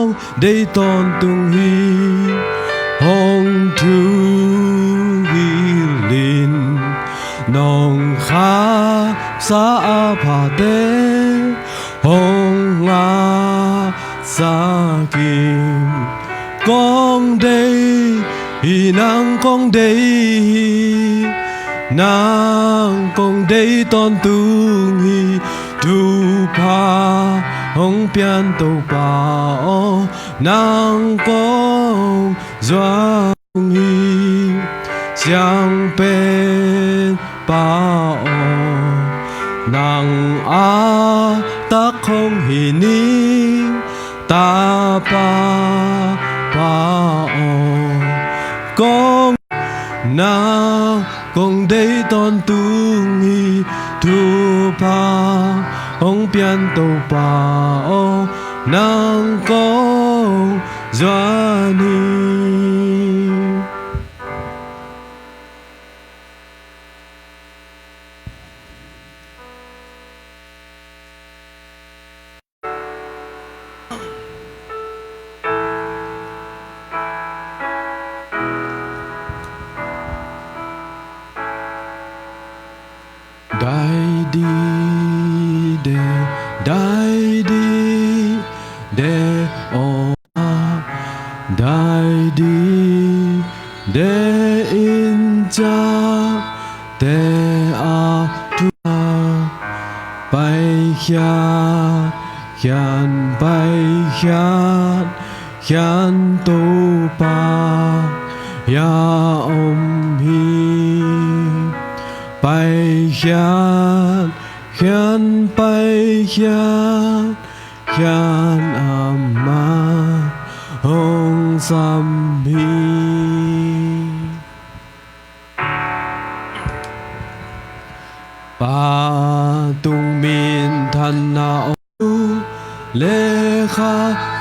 con đây tôn tung hi hong thu hi lin nong kha sa pa te hong a sa kim con đây hi nang con đây nàng con đây tôn tung hi tu pa hong pian tu pa o nàng con doang hi xiang bên pa o nàng a ta không hi ni ta pa o con nàng con đây tôn tung hi tu pa hong pian tu pa o nàng con doan hi Dai di de o dai di de in cha de a tu bai hian tu pa ya hi bai hian amma hong sam hi ba tung min than na o lê kha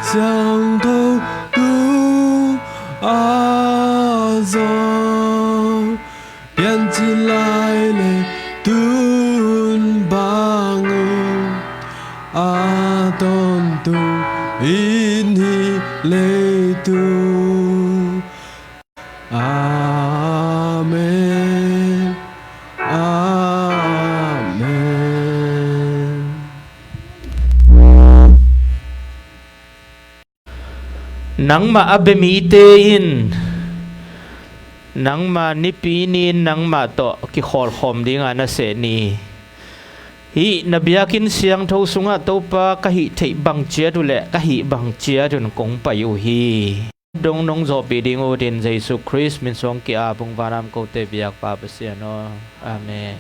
xiang thâu tu a zo biến chi lai lê tun bang a tôn tu in hi lê tu amen amen nang ma abemi te in nang ma nipinin nang ma to ki khol khom dinga na se ni hi nabiakin siang tho sunga topa ka hi thei bang chia du le ka hi bang chia dun kong pa yu hi dong nong zo pi ding o din jesu christ min song ki a bung varam ko te biak pa pa sia no amen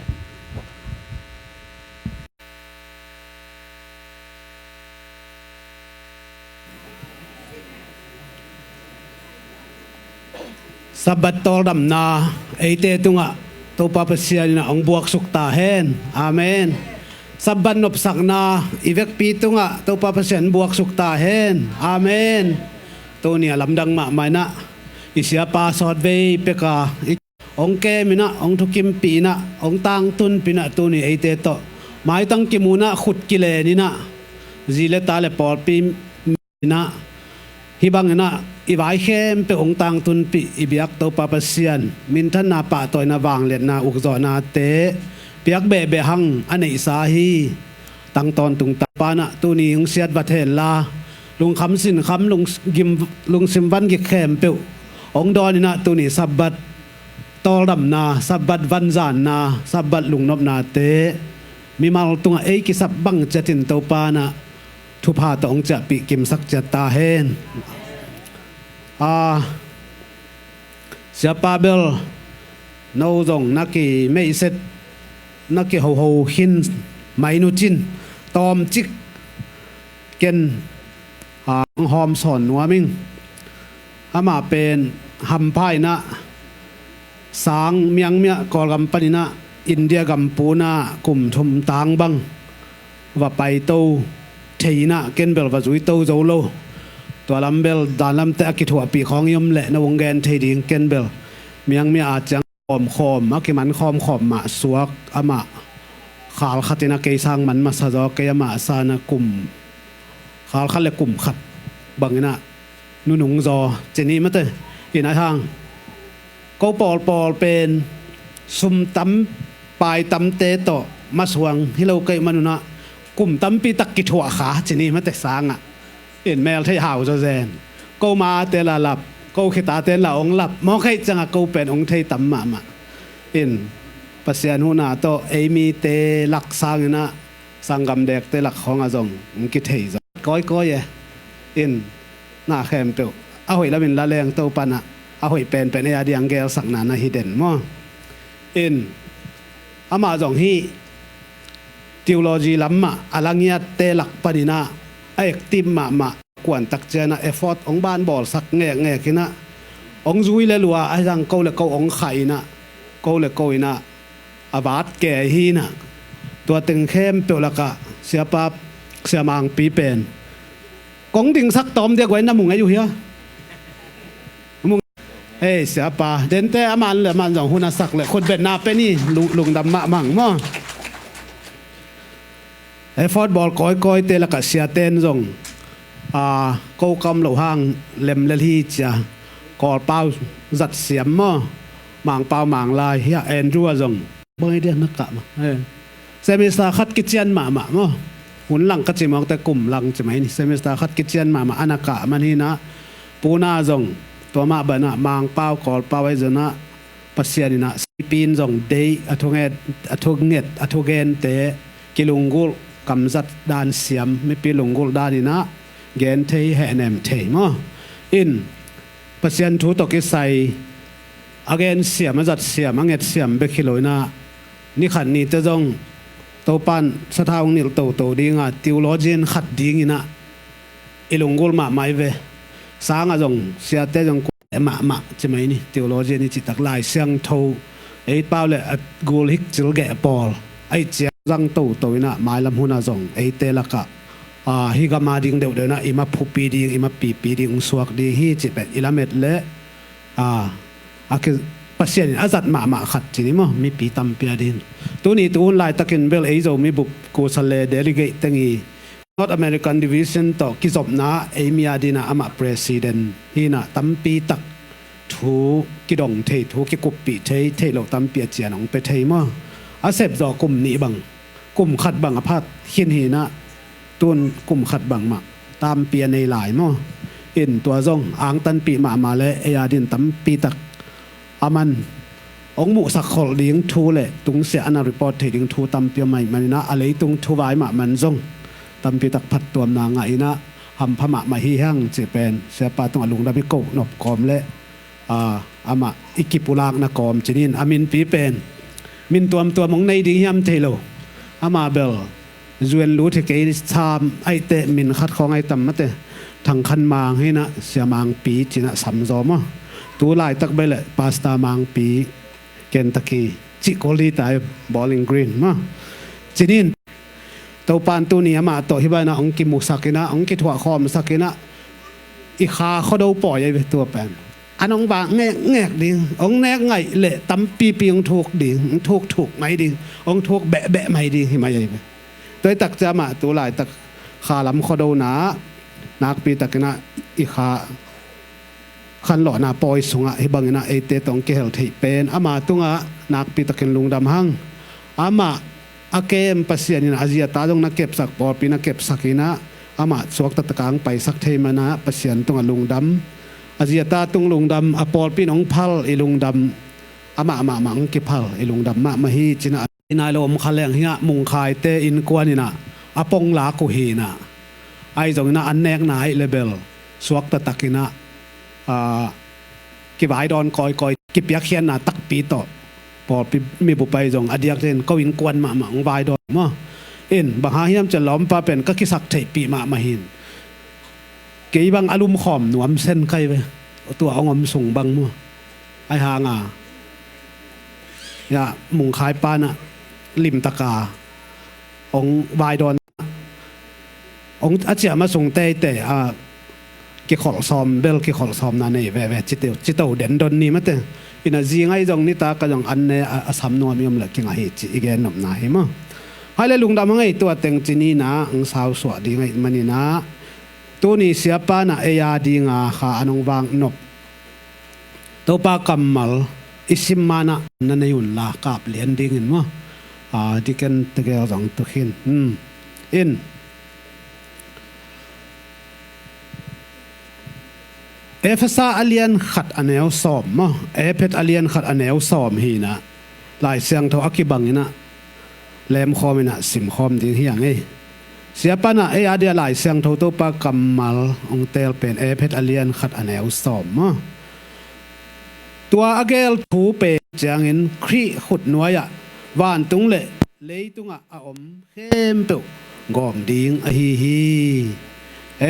Sabat tol dam na ate tunga to papasia na ang buak sukta hen amen saban nop sakna ivek pi tunga to papasian buak sukta hen amen to ni alamdang ma mana isia pa sot ve peka ong ke mina ong thukim pi na ong tang tun pina to ni ate to mai tang kimuna khut kile ni na zile tale Pawlpi na hibang na iwai khem pe ong tang tun pi ibiak to papasian min than na pa toy na wang let na ukzo na te piak be be hang anei sa hi tang ton tung ta pa na tu ni ung siat va thel la lung kham sin kham lung sim van gi khem pe ong don ni na tu ni sabat tol dam na sabat van zan na sabat lung nop na te mi mal tunga ei ki sab bang chatin to pa na thu pha to ong cha pi kim sak cha ta hen siapa bel no dong naki mei set naki ho ho hin mai nu chin tom chik ken hom son wa ming ama pen ham pai na sang miang mia kol gam panina India gam puna kum thum tang bang wa pai to theina ken bel wa zui to zo loตัวลำเบลดานลำเตะกิถวปีของยมเละนวงแกนเทดิงเกนเบลเมียงมีอาจังคอมมักกิมันคอมมาสวกอามาขาวขัดนะเกยสังมันมาสะจอกเกยมาสานกุมขาวขัดเลกุมขัด บังนะนุ่งจอเจนี่มาเตอินทางก็ปอลเป็นซุมตำปลายตำเตะต่อมาสวงที่เราเกยมันนะกลุ่มตำปีตักกิถวขาเจนี่มาเตสางอ่ะเห็นแมวที่หาวจะแซนก็มาเตละหลับก็คิดตาเตละองหลับมองให้จังก็เป็นองที่ตำมาเห็นปัสยานุนาโตเอมีเตลักสางนะสังกำเด็กเตลักของอาจงกิเทยจ้ะก้อยเอ็นหน้าแคมเปียวเอาหอยละเป็นละแรงเต้าปันอะเอาหอยเป็นไอ้เดียงแกสักนานะฮิเดนมั้งเอ็นอามาจงฮีทีโอโลจีล้ำมาอลังยัดเตลักปนินะไอ้ติมมากวนตักเจนะเอฟอร์ตองบ้านบอลสักแง่กินะองจุยเลลัวไอ้จังเกาเลเกาองไข่นะเกาเลเกาอินะอาบาดแก่ฮีนะตัวตึงเข้มเปียวละกะเสียปับเสียมังปีเป็นกงดิ่งสักตอมเดียวไว้น้ำมุงไงอยู่เฮียมุงเสียปาเดินแต่อามันเลยมันสองหุ่นสักเลยคนเป็นนาเป็นนี่ลุงดำมะมั่งมั้งฟอร์ดบอลก้อยเตะละกะเสียเต้นจงกูกำเหล่าห้างเล็มเลที่จะกอดเป้าจัดเสียมมั้งมังเป้ามังลายเฮียแอนดัวจงไม่ได้นักกะมาเซมิสตาคัดกิจยันมามั้งหุ่นหลังก็จะมองแต่กลุ่มหลังจะไหมนี่เซมิสตาคัดกิจยันมาอันกะมันนี่นะปูนาจงตัวมาบนะมังเป้ากอดเป้าไว้จนะปัสยานี่นะสิปีนจงเดย์อทุเกนเตกิลุงกุลกำจัดดานเสียมไม่ปีลุงกุลดานนี่นะเกนเทยแห่แนมเทยมั้งอินปัสยันทูตกิใส่อเกนเสียมจัดเสียมเง็ดเสียมเบคิโลนะนี่ขันนี่จะจงตัวปันสถาองนิลตัวดีงาทีโอโลจีนขัดดีงินะอิลุงกุลมาไม่เวสางจงเสียเตจงมาใช่ไหมนี่ทีโอโลจีนี่จิตตักลายเสียงทูไอ้เป้าเลยกูลิกจิลแกะปอลไอ้เจ้าจังตัวนะไม้ลำหุนาจงไอ้เตลักะฮิกามาดิ่งเดียวนะอิมาพูปีดิ่งอิมาปีดิ่งสวกดีฮีจิเป็นอิลาเมตเละคือปัสยานี่อาจัดมาขัดจีนี่มั้งมีปีตำเปียดินตัวนี้ตัวลายตะกินเบลไอ้โจมีบุกกูสเลเดลิเกตตั้งอีNorth American Division ต่อกิจบนะเอเมียดีนะอามาประธานฮีนะตั้มปีตักทูกิดงเททูกิกุปปีเทเราตั้มเปียเจียนองไปเทมั้งอาเสพจอกลุ่มนี้บังกลุ่มขัดบังอภัทหินหีนะตุนกลุ่มขัดบังมาตามเปียในหลายมั้งเอ็นตัวจงอ่างตันปีมาเลยเอียดินตั้มปีตักอามันองมุสักขอเลี้ยงทูเลยตุงเสียอนาริปอร์ตเลี้ยงทูตั้มเปียใหม่มันนะอะไรตุงทูไว้มามันจงตั้มปีตักพัดตัวนางไงนะหำพม่ามาฮีฮังเจเป็นเสียปาตรงอลุงดามิโกนบกอมเละอามาอิกิปุลากนะกอมจีนินอามินปีเป็นมินตัวมองในดิ่งยำเทโลอามาเบลจวนรู้ที่เกี่ยทามไอเตมินขัดของไอตั้มมาเตทางคันมางให้นะเสียมังปีจีนะสัมจอมตัวลายตักไปเลยพาสต้ามังปีเกนตักกี้จิโกลีตายบอลลิงกรีนมาจีนินตัวปานตัวนี้มาตัวที่บ้านนะองกิมุสักินะองกิถั่วคอมสักินะอีขาเขาดูปล่อยไปตัวแปนอันองบางแงกดิองแงกไงเละตั้มปีองถูกดิถูกไหมดิองถูกแบะไหมดิที่มาใหญ่ไปตัวตักจะมาตัวลายตักขาลำเขาดูนะนักปีตักนะอีขาขันหล่อนาปอยสงะให้บังนะไอเตตองเกลที่เป็นอามาตุงะนักปีตะเกินลุงดำหังอามาอาเกมปัสยานินะอาเซียตาตรงนักเก็บสักปอปีนักเก็บสักนะอามาสวกตะกางไปสักเทมานะปัสยานตรงลุงดำอาเซียตาตรงลุงดำอาปอปีน้องพัลไอลุงดำอามามังกิพัลไอลุงดำมาฮีจินะนายลมขันแรงเฮียมุงคายเตอินกวนี่นะอาปงลากุฮีนะไอตรงนั้นอันแนกนายเลเบลสวกตะกินะกิบายดอนคอยกิบยักเขียนน่ะตักปีต่อพอมีบุปไปจงอดียกเซนก็วินกวนมาของบายดอนมั้งเอ็นบางหาเฮียมจะล้อมปาเป็นก็กิสักเทปีมาหินเกี่ยบางอารมณ์ขอมหนวมเส้นใครไปตัวเอางมส่งบางมั้งไอหางอย่ามุงคายปานะลิมตะกาองบายดอนองอาเจียมาส่งเตกิขอลซอมเบลกิขอลซอมนั่นเองแวจิตเอาเด่นดนนี่มั้งเตอินาจีไงจงนี่ตากระจงอันเนี่ยอาสามนวมยมเลยกิงไอจีอีกแกนหนำนายมั้งให้เลยลุงดำไงตัวเต็งจีนี่นะอังสาวสวดดีไงมันนี่นะ tu ni siapa na eya di nga kha anong wang nop to pa kamal isim mana nanayun la kap lian dingin mo di kan tegel jang tukhin in Efasa alian khat aneu som mo epet alian khat aneu som hi na lai siang tho akibangina lem khomina sim khom ding hiang ei siapa na adia lai siang tho to pa kamal ong tel pen epet alian khat aneu som mo tua agel thu pe changin khri khut nuaya wan tung le leitunga a om khem pe gom ding a hi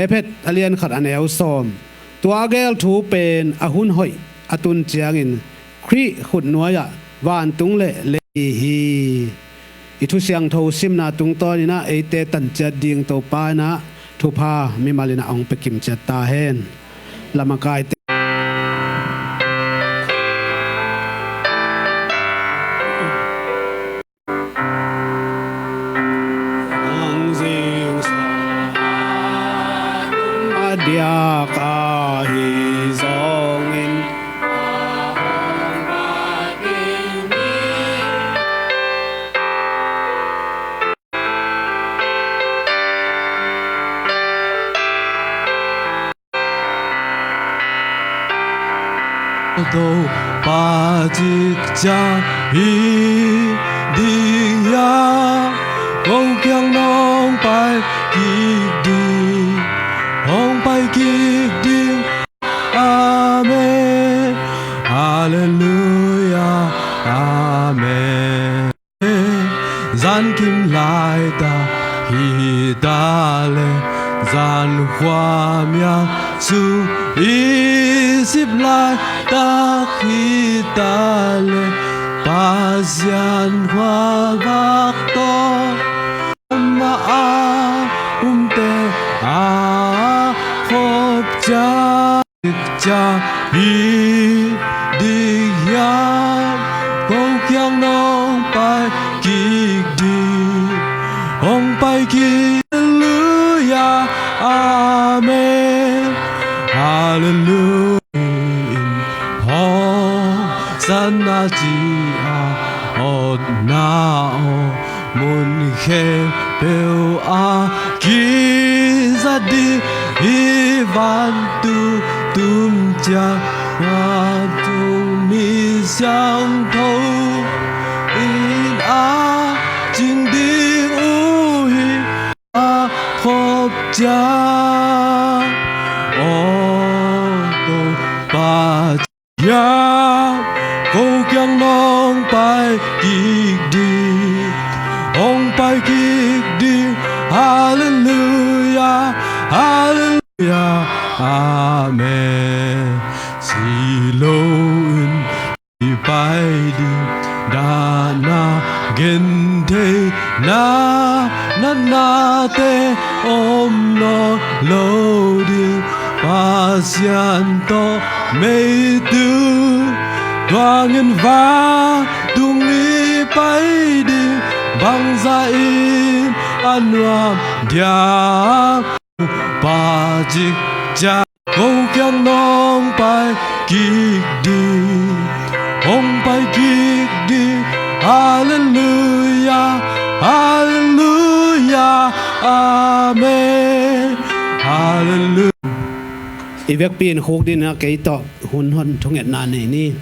epet alian khat aneu som tua agel thu pen a hun hoi atun changin khri khut nuaya wan tung le hi itu siang tho simna tung to ni na ate tan cha ding to pa na thu pha mi malina ong pekim cha ta hen lamakai dia ka hi zongin tô ba chiếc cha hi đi ya ông kyang nong pai ki đi ông pai ki đi amen hallelujah amen gian kim lai ta hi ta le gian hoa mya su isip lai ta khi ta le pa gian hoa bak to ma te khop cha hi đi ya câu kyang nong pai ki đi ông pai ki hallelujah amen hallelujah sana chi od na o mun khe peu a ki za di hi van tu tum cha wa tu mi xiang thâu in a jing di u hi a khop cha o to pa ya câu kyang nong pai ki đi ông pai ki đi hallelujah hallelujah amen siloin đi pai đi da na gen te na te om no lo đi pasian to mei tu Đoàn va tung mi bay đi bằng ra in an loam dia ba chiếc cha câu kyang nong bay kik đi ông bay kik đi hallelujah hallelujah amen hallelujah ivek pin khok din na kei to hun thunget na ni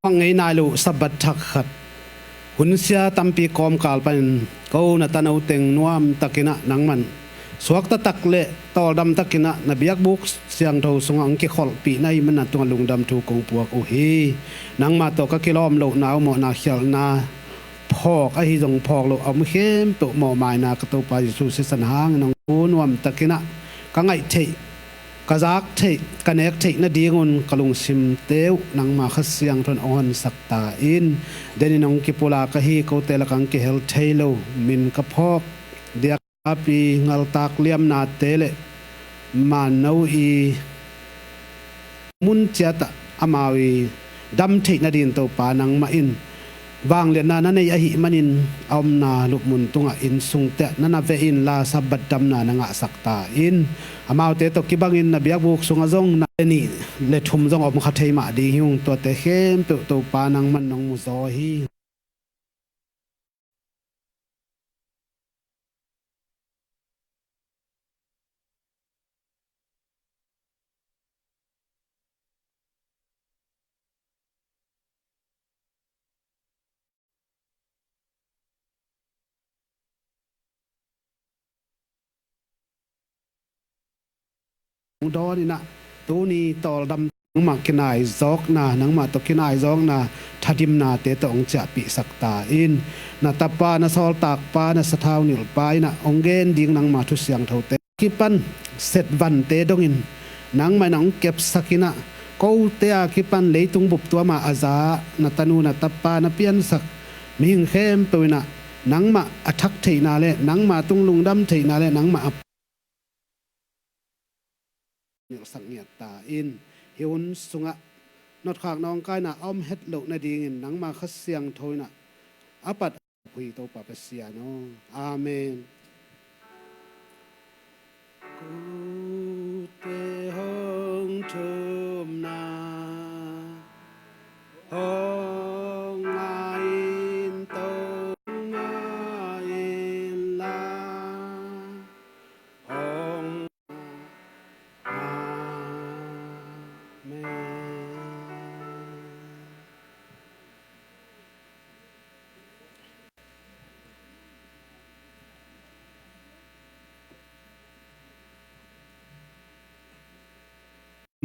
ngay nai lu sabat thak khat hun sia tampi kom kal pan ko na tanau teng nuam takina nangman suak ta tak le tol dam takina na biak buk siang tho sunga ang ki khol pi nai man tung lungdam thu kong puak o hi nangma to ka kilom lo naw mo na khial na phok a hi jong phok lo am khem to mo mai na ka to pa su se san hang nang nuam takina ka ngai thei kazak thei kanek thei na dingun kalung sim teu nangma khasiang thon on sakta in deni nong ki pula ka hi ko tel kang ki hel thailo min ka phok dia api ngal tak liam na tele man no i mun chata amawi dam thei na din to pa nang ma in วางเลียนนานั่นในอหิมันินอมนาลุกมุนตุงอินสุงเตนั่นเวอินลาสับบัดดำนานังสักตาอินอามาวเตตกิบังอินนเบียบุกสุงจงนานี่เลทุมจงอมขัดเทมาดีหิวตัวเตเข้มเปิดตัวปานังมันนองมุซอฮีดอนี่นะตัวนี้ต่อดำนังมากินายจอกนานังมาตกินายจอกนาทัดิมนาเตตองจะปิสักตาอินนาตาปานาซอลตากปานาสะท้าวนิลปายนะองเกนดิ่งนังมาทุเสียงเท่าเตกิปันเสร็จวันเตดงอินนังมานังเก็บสักินะกูเตะกิปันเลยตุงบุบตัวมาอาซานาตานูนาตาปานาเปียนสักมิงเข้มเปวินะนังมาอัทักเทนาเลนังมาตุงลุงดำเทนาเลนังมาสังเงียตาอินฮิวน์สุงะนอดขากน้องกายน่ะอ้อมเฮ็ดโลกนาดีเงินนังมาคัดเสียงโทยน่ะอปัดคุยโตปะเปเสียโนอาเมนกูเตหงทุมนาหงอาอินโตอาอินลาหง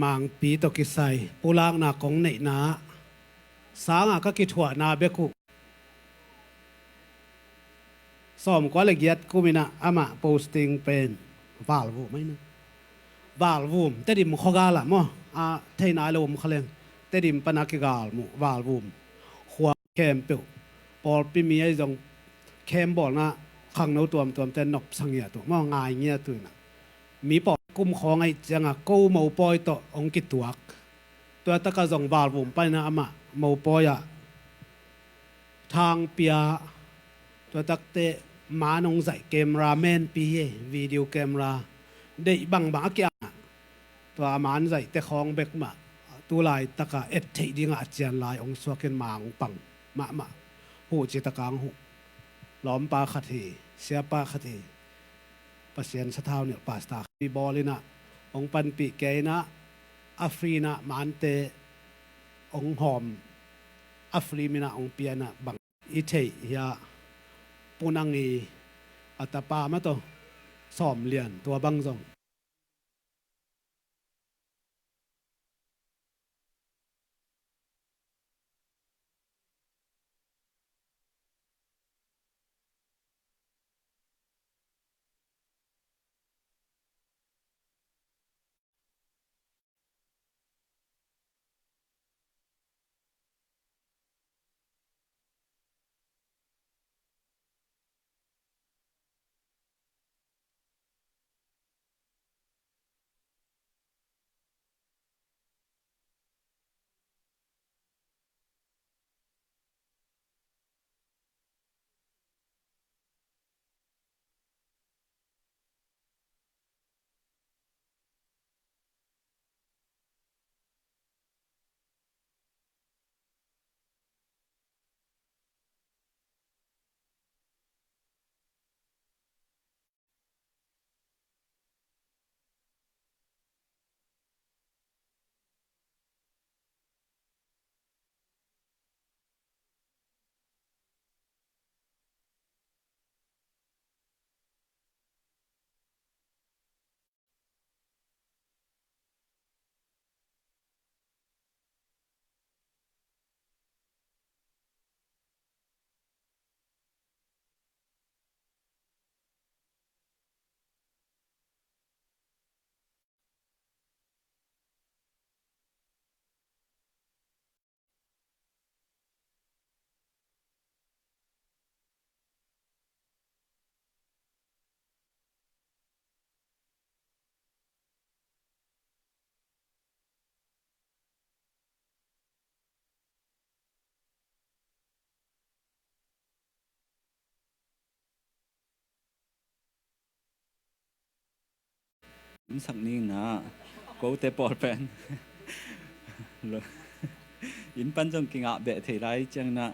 มังปีตกิไซปูลางนากงเนนาสางก็กิถวนาเบกุสอมก็ละเอียดกูมินะอามาโพสติ้งเป็นวาลวูไม่นะวาลวูมแต่ดิมขกาละมั้งเทนาลมเขาเลยแต่ดิมปนักกาลมุวาลวูมหัวแคมเปิลปอลปีมีไอ้จงแคมบอลนะขังเอาตัวแต่นบสังเงียตัวมั่งง่ายเงี้ยตัวน่ะมีปอกุมของไอ้จังกูเมาปอยต่อองกิตัวตัวตะกะจงบาลผมไปนะอามาเมาปอยทางเปียตัวตักเตมานงใส่เกมราแมนปีวิดีโอเกมราได้บังบาเกียตัวมานใส่แต่ของเบกมาตัวลายตะกะเอ็ดที่ดิ่งอาจารย์ลายองสวกเกนมาองปังมาหูจิตตะกังหูล้อมปาขัดทีเสียปาขัดทีปัสเซียนสะท้าวเนี่ยปาสตาปีบอลินะองปันปีเกยนะอัฟรีนะมันเตองหอมอัฟรีมินะองเปียนะบังอิเทยาปูนังอีอัตปามาตัวสอมเลียนตัวบังซง sắc ninh na cố tế bỏ bèn in pan trong kinh ạ bệ thể lại chẳng na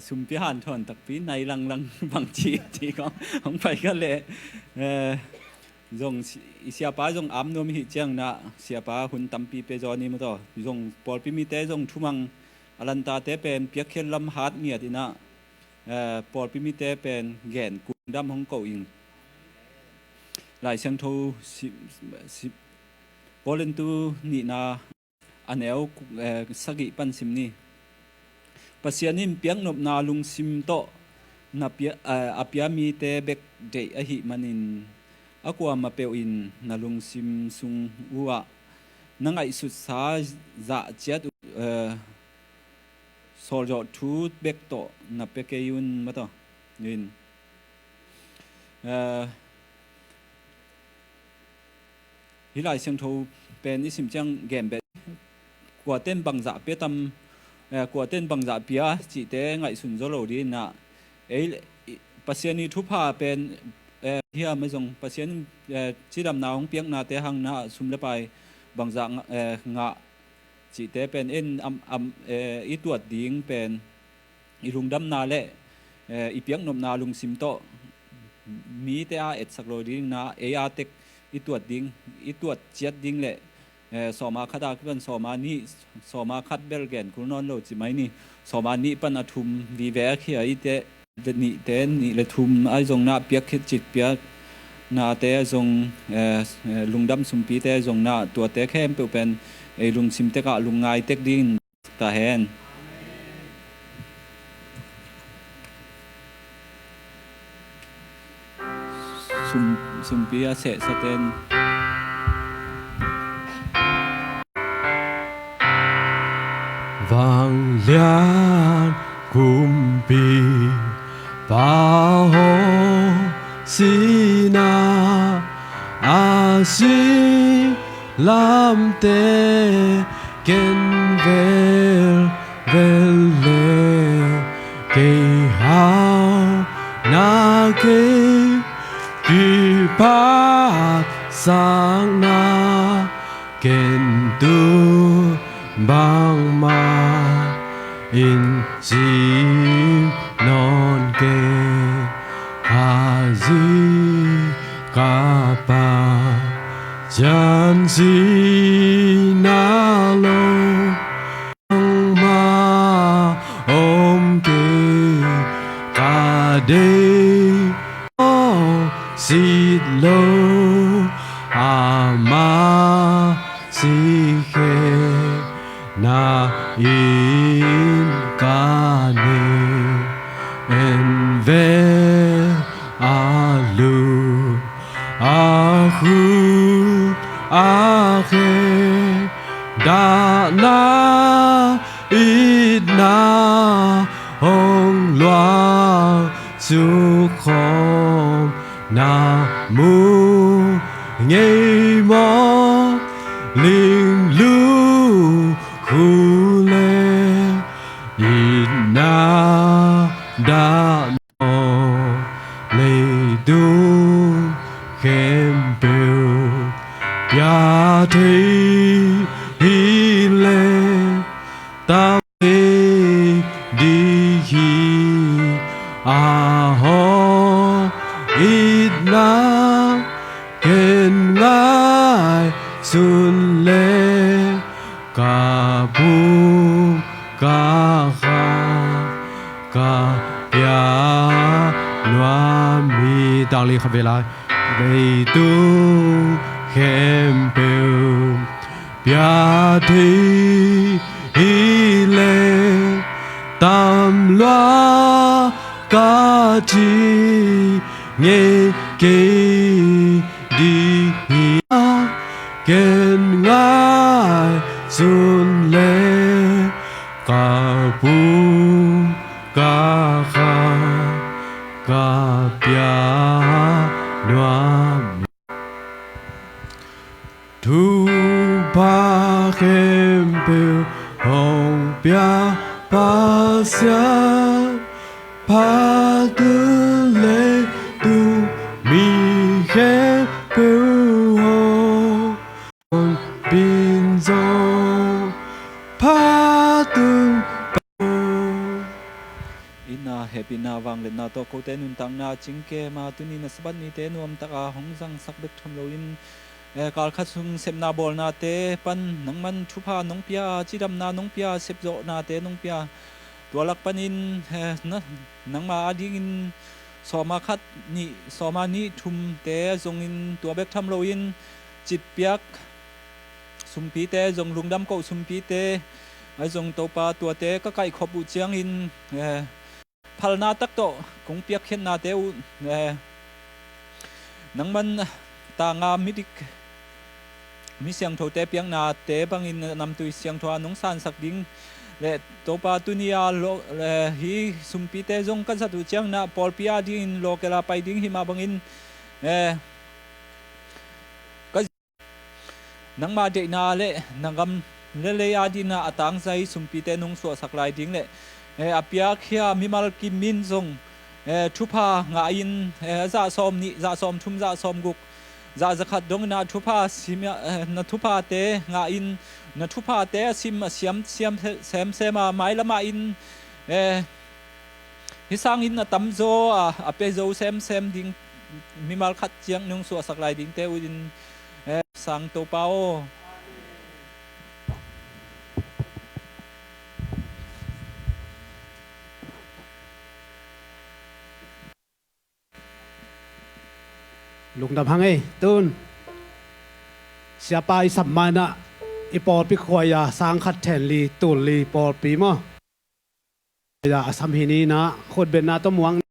sum pi han thon tak pi này lăng bằng chỉ có không phải cái lệ dòng siapa dòng ám nom hi chẳng na siapa hun tam pi pe zo ni mà to dòng Pawlpi mi te dòng thumang alanta te pen piak khel lam hat ngia ti na Pawlpi mi te pen gen kum dam hong ko in lại sang thâu Polen tu ni na anel sagi pan sim ni pasianin piang nop na lung sim to na apia mi te bek de a hi manin akwa ma pe in na lung sim sung uwa nangai su sa za chat soljo thu bek to na pe ke yun ma to nin hi lai sang tho pen isim chang gem be kwa ten bang za pe tam kwa ten bang za pia chi te ngai sun zo lo di na e pasiani thu pha pen hia ma jong pasian chi dam na hong piang na te hang na sum le pai bang za nga chi te pen en i tuat ding pen i rung dam na le i piang nom na lung sim to mi te a et sak lo ding na e a tek i tuat chiat ding le soma khada kan soma ni soma khat bel gen kun non lo chi mai ni soma ni pan athum vi ve khia i te ni te ni le thum ai jong na piak khit chit piak na te jong lungdam sumpi te jong na tua te khem pe pen e lung sim te ka lungai tek din ta hen sumpi a se saten vang lian kumpi bao sina asi lam te ken vel le ke hao na ke ki pa sang na ken tu bang ma in sim non ke hazi kapa jan si na lo ma om ke ka de o si lo ama si ke na in kane en ve alu aku ake da na idna hong loa su khom na mu ngây mò linh lu khu lê idna da no lê du khem bêu ya thi hi lê ta đi hi a ho idna ken ngai sun lê ca bu ca kha ca ya loa mi đang li khave lai lê tu khem bêu ya thi hi lê tam loa ca chi nghe kê đi hi ken ngai sun lê ca bu ca kha ca pia loa thu ba khem bêu hong pia pa sia pa tu lê tu mi khem happy na wang le na to ko te nun tang na ching ke ma tu ni na sabat ni te nuam taka hong jang sak bek tham lo in kal khat sung sem na bol na te pan nang man thu pha nong pia chi dam na nong pia sep zo na te nong pia tua lak panin na nang ma ding in soma khat ni soma ni thum te zong in tua bek tham lo in chit piak sumpi te zong lungdam ko sumpi te ai zong topa tua te ka kai khopu chiang in phalna tak to kong piak khen na te u nang man ta nga midik mi siang tho te piang na te bang in nam tu siang tho nong san sak ding le topa tunia lo hi sumpi te zong kan sa tu chiang na Pawlpi a ding lo kela pai ding hi ma bang in nang ma de na le nangam le ya di na atang sai sumpi te nong so saklai ding le apia khia mimal ki min zong thupa nga in za som ni za som thum za som guk za zakhat dong na thupa simya na thupa te nga in na thupa te sim siam sem sema mai lama in hi sang in na tam zo a pe zo sem ding mimal khat chiang nong so saklai ding te udin sang to pao lungdam hang ei tun siapa isam mana Pawlpi khoya sang khat then li tun li Pawlpi mo ya asam hini na khod ben na to muang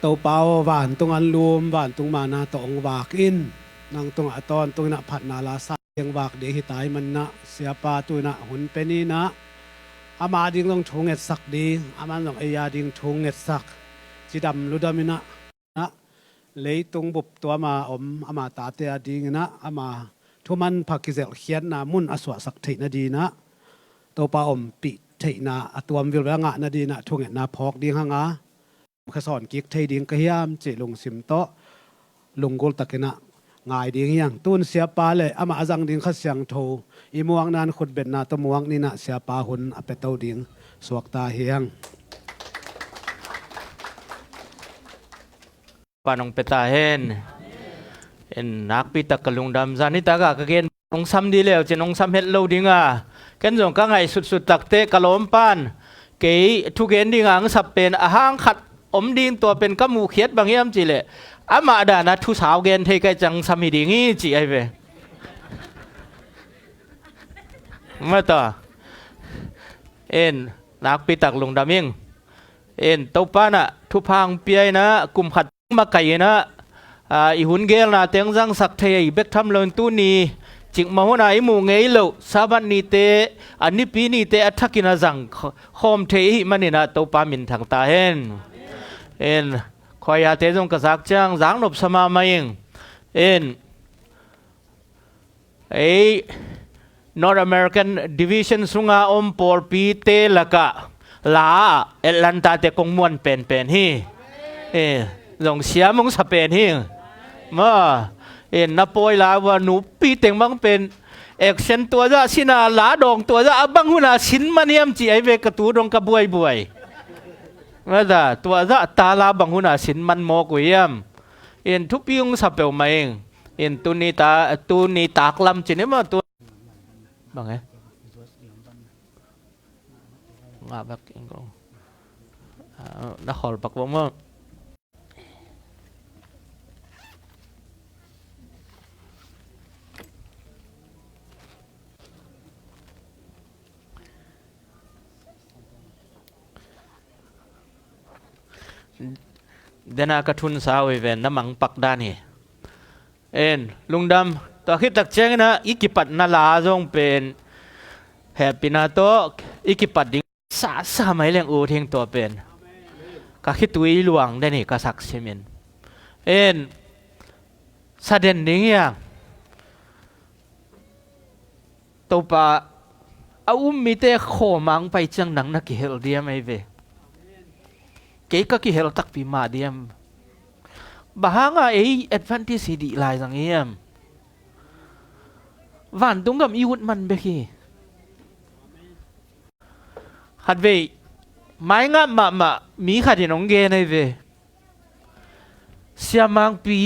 to pao van tung an lum van tung mana to ong wak in nang tung aton tung na phat na la sa yang wak de hitai man na siapa tu na hun peni na ama ding long thung et sak ding aman long aya ding thung et sak chidam ludamina na leitung bup to ma om ama ta te ding na ama thuman phakizel khian na mun aswa sak thei na di na to pa om pi thei na atuam vil nga na di na thung et na phok ding hanga khá sòn kiek thầy điên cái hiam chỉ lùng sim to lùng gol tắc na ngài điên yang tuôn xia pa lệ ama azang điên khá xiang thô imuang nan khut bet na to muang ni na xia pa hun apetau điên suak ta hiang panong peta hen en nak pi tak kalung dam zani taga kagen ong sam di leo chen ong sam het lo dinga ken jong ka ngai sut sut tak te kalom pan ke thu gen dinga ang sap pen a hang khat om dinตัวเป็นกมูเขียดบางยามจีเลยอามาดานะทุสาวเกนเทกจังสามีดีงี้จีไอเวมาต่อเอ็นนักปีตักลงดามิงเอ็นตัวป้านะทุพังเปียนะกุมขัดมาไก่นะอีหุ่นเกลนะเตียงจังสักเทยเบกทำลงตู้นี้จิกมาหัวไหนหมู่เงยโลสาบันนีเตอันนี้ปีนี้เตอัฐกินาจังโคมเทยมันนี่นะตัวป้ามินทางตาเห็นเอ็นคอยอาเตจงกระซักจังจังนบสมามาเองเอ็นNorth American Division สุงาอมปอลปีเตละกะลาเอลันตาเตกงมวนเป็นฮีลงเสียมงสเปนฮีมานับปอยลาวานูปีเต็งบังเป็นเอกเซนตัวจะสินาลาดองตัวจะบังหุนาสินมันเนียมจีไอเวกตูดงกระบวยว่าแต่ตัวจะตาลาบังหุนาสินมันโมกุยมทุกปีงสเปลมาเองตุนีตากลำจีนี่มาตัวบังไงงาบักเองก็นักขอปักวงมั้งเดนากระทุนสาวเวนน้ำมังปักด้านนี่ลุงดำตัวคิดตักเจงนะอิกิปัดนาลาจงเป็นแฮปปี้นาโตอิกิปัดดิ้งสามัยเลี้ยงอูเทียงตัวเป็นก็คิดตุยหลวงได้นี่ก็สักเชมินสะเด่นดิ้งอย่างตัวปะเอามีเตะโคมังไปจังหนังนักเฮลเดียไม่เวเก๋ก็กี่เฮลตักปีมาเดียมบ้างอ่ะAdventistดีลายสังเงียมวันตรงกับอีวุฒมันเบคีขัดเวไม้งะมามีขัดยังงเกนไอเวเสียมังปี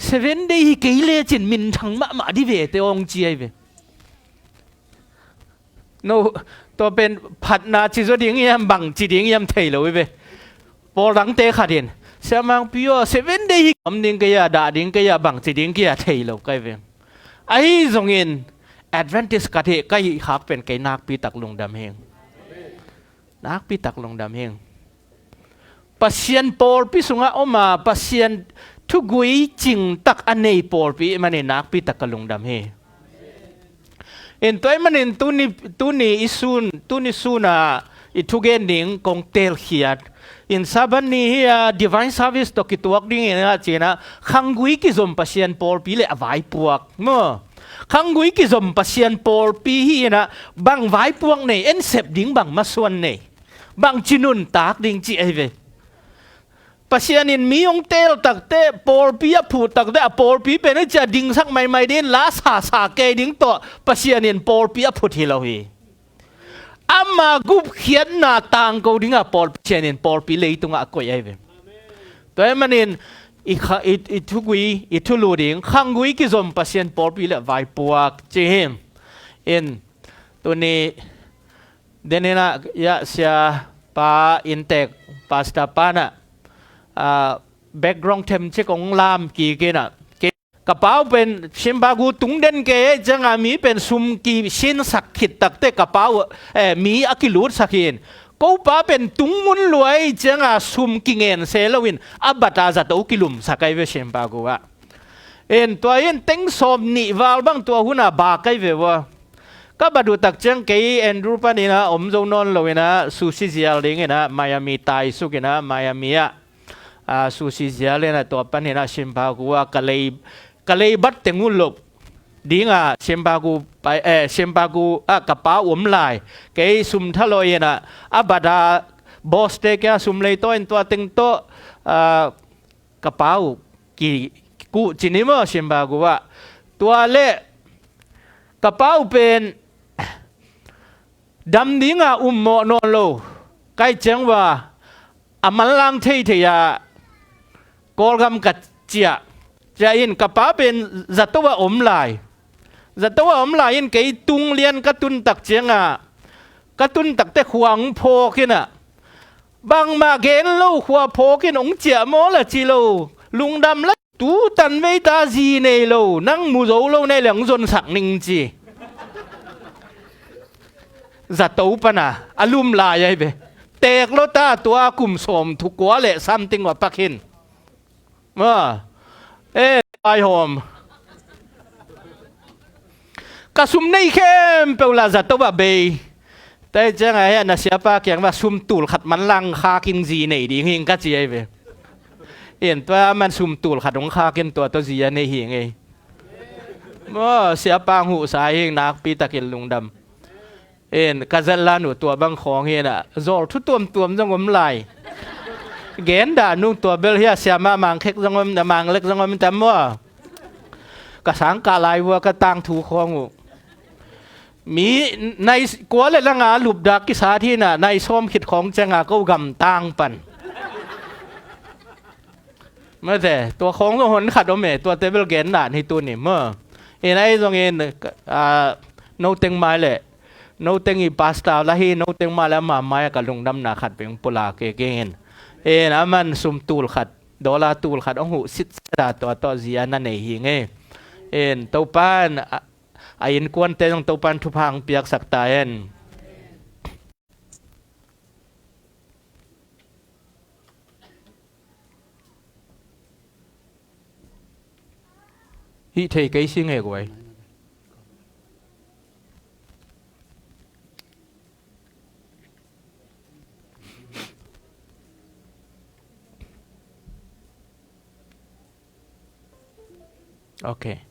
7 day เกลี่ยจินมินทั้งมาดิเวเตองจีไอเวโนตัวเป็นผัดนาจิจดิ้งยามบังจิดิ้งยามเทยเลยเวพอหลังเตะขัดเห็นเสียมังปีว่า7 day คำดิ้งก็ยาด่าดิ้งก็ยาบังจิดิ้งก็ยาเทยเลยก็เวไอ้ทรงเงิน Adventist กะเทก็ยิ่งขับเป็นไก่นักปีตักลงดำเฮงนักปีตักลงดำเฮงปัศยันปอลปีสุงะออกมาปัศยันทุกุยจิงตักอันนี้ปอลปีมันเนี่ยนักปีตักลงดำเฮงตัวมันเนี่ยตุนี่อิสุนตุนี่สุน่ะทุกเงินดิ้งกงเตลเขียดสาบันนี้Divine Service ตกิตัวดิ้งนะจีน่ะขังกุยกิจมปัศยันปอลปีเลยอวัยปวกมั้งขังกุยกิจมปัศยันปอลปีฮีนะบางไว้ปวงเนี่ยเสพดิ้งบางมาส่วนเนี่ยบางจินุนตากดิ้งจีไอเวปัศยันินมีองเตลตักเตปอลปีพูดตักเตปอลปีเป็นจะดิ้งสักไม่เด่นลาสาเกดิ้งต่อปัศยันินปอลปีพูดที่เราฮีอามากุบเขียนหน้าต่างกูดิ้งปอลปัศยันินปอลปีเลยตรงอ่ะก็ไอเวตัวมันนินอีทุกุยอีทุลูดิ้งขังกุยกิจมปัศยันปอลปีเลยไว้ปวกเจมตัวนี้เดนน่ะยาเสียปาอินเทคปาสตาปานะแบ็กกราวด์เทมเชของลามกี่เกน่ะกระเป๋าเป็นชิมบากูตุงเด่นเกจังมีเป็นซุมกีชินสักขิดตักเตกระเป๋ามีอากิลูดสักขิน Pawlpa pen tungmun luai jenga sum kingen selawin abata za to kilum sakai ve sempa kuwa en to yen teng som ni wal bang to huna ba kai ve wa ka badu tak jeng ke Andrew panina om zo non lowina sushi zial ding na Miami tai sukina Miami ya sushi zial na to panina sempa kuwa kalei bat tengul lop dinga sembagu sembagu kapa lai ke sum thaloi na abada boss te kya sum lei to en to teng to kapau ki ku chinimo sembagu wa tua le kapau pen dam dinga mo no lo kai cheng wa amalang thei theya kolgam kat chia ja in kapa pen zatowa lai Zatawa lain kay tung lian katun tak jenga katun tak te huang po kina bang ma gen lo hua po kin ong chia mo la chi lo lung dam la tu tan vei ta gì này lo nang mu zo lo này leng zon sak ning chi Zatau pana alum la yai be tek lo ta tua kum som thu kwa le something wa pakin ma ai hom kasum nei khem peula za to ba be tai chang ai na siapa kyang ba sum tul khat man lang kha kin ji nei ding hing ka chi ai be en to man sum tul khat ong kha kin to ji nei hing ei mo siapa hu sa hing nak pi takin lung dam en kazal la nu to bang khong he na zol thu tuom jong om lai gen da nu to bel hia siama mang khek jong om na mang lek jong om tam mo ka sang ka lai wa ka tang thu khongมีในกัวเลยละงาหลุบดักกิสาที่น่ะในส้มขิดของจังอาก็กำตังปันเมื่อแต่ตัวของตัวหนขัดอเมตัวเทเบิลเกนน่ะในตัวนี่เมื่อเอ็นไอ้ตรงเอ็นโนเต็งมาเลยโนเต็งอีพาสต้าละฮีโนเต็งมาแล้วมาไม้กับลุงดำหนาขัดเป็นปุลาเกงเอ็นมันซุมตูลขัดดอลลาร์ตูลขัดองหูสิทธิ์ตัวต่อเสียนั่นเองเอ็นตัวป้านayin kuan te ng topan thupang piak saktayen hi thei cái sinh nghề của ấy okay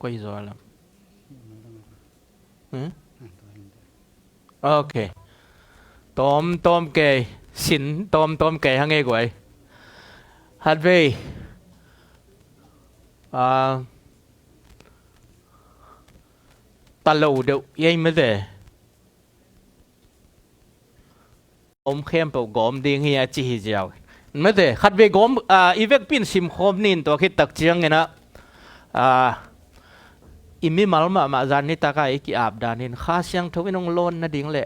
quay rồi lắm ok tôm kề xin tôm kề hang nghe quậy hạt về ta lâu được yên mới về ông khem bảo gom điên hi chỉ giàu mới về hạt về gom ivek pin sim khom nin to khi tắc chiang nghe na imi malma ma zan ni taka iki abdanin kha siang thowin ong lon na ding le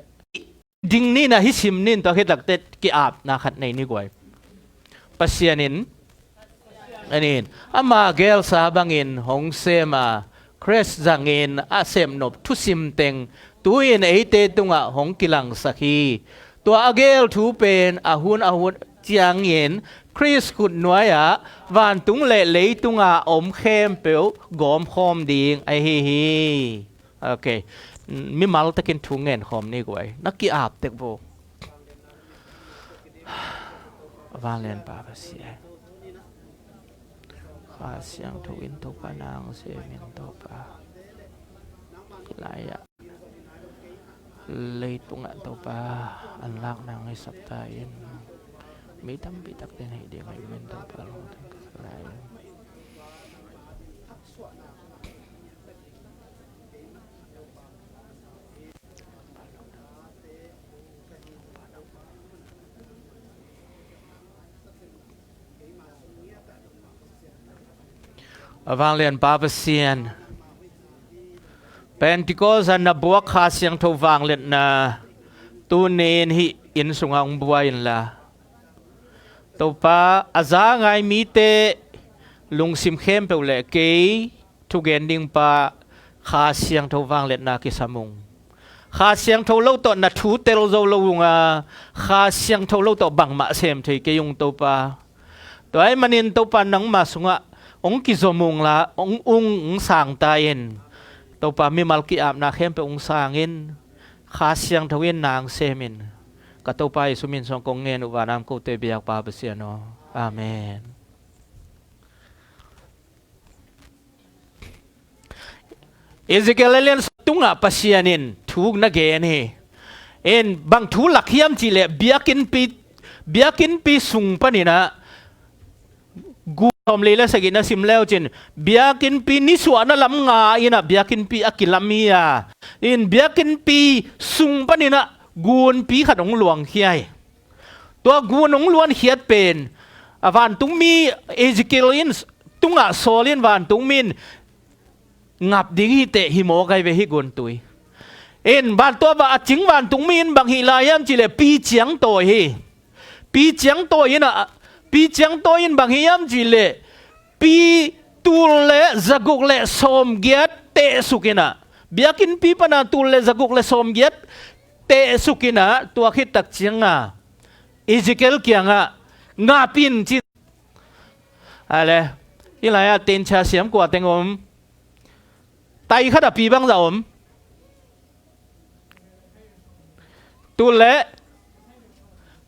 ding ni na hi sim nin to hitak te ki ab na khat nei ni goi pasianin anin ama gel sa bangin hong sema kres zangin asem nop thu sim teng tuin eite tunga hong kilang sakhi to agel thu pen ahun chiang yen Chris khut nuaya van tung le lấy tunga om khem pel gom khom ding ai hi okay mi mal takin thungen khom ni goi nakki ap tek bo valen pa si kha siang thuin to panang se min to pa kilaya lấy tunga to pa an lak nang ai saptain mấy tấm bị tắc tên này để ngày bên đầu vào luôn lại vang lên ba percent Pentecost na buak khasiang thâu vang lên na tu nên hi in sung ang buayin la topa aza ngai mi te lung sim khem pe le ke thu gen ding pa kha siang tho wang let na ki samung ข้าเสียงทlâuต่อนัดทูเตลโซโลงาข้าเสียงทlâuต่อบังมาเซมที่เกยงตัวปาตัวไอ้มันอินตัวปานังมาสุงะองกิโซมุงละองสางตายินตัวปามีมัลกิอาบนาเข้มไปองสางอินข้าเสียงทวินนางเซมินก็ตัวปาสุมินสองกงเงินอุบานามกูเตบียกปาเบเสียโนอาเมนเอเซเกลเลียนตุงะปัสยานินถูกนักเกณฑ์เอ็นบางทุลักยามจีเลเบียกินปีสุงปนินะกูทอมเลเลสกินนะสิมเลวจินเบียกินปีนิสวานะลำงาอินะเบียกินปีอากิลามียาอินเบียกินปีสุงปนินะกูนปีขัดองหลวงเฮียตัวกูนองหลวงเฮียเป็นวันตุงมีเอเซเกลินตุงะโซลินวันตุงมินงับดิ้งฮิเตหิโมไกเวฮิกุนตุยเอ็นบานตัวบาจิงบานตุงมินบางฮิลายามจิเลปีเจียงโตฮีปีเจียงโตยินะปีเจียงโตยินบางฮิยามจิเลปีตูเลจักุกเลสมเกียตเตสุกินะเบียกินปีปนาตูเลจักุกเลสมเกียตเตสุกินะตัวคิดตักเจียงอ่ะอิจิเกลเกียงอ่ะงาปินจิอะไรฮิลายาเต็นชาเสียมกว่าเต็งอมไตขดปีบังจะอมตุเละ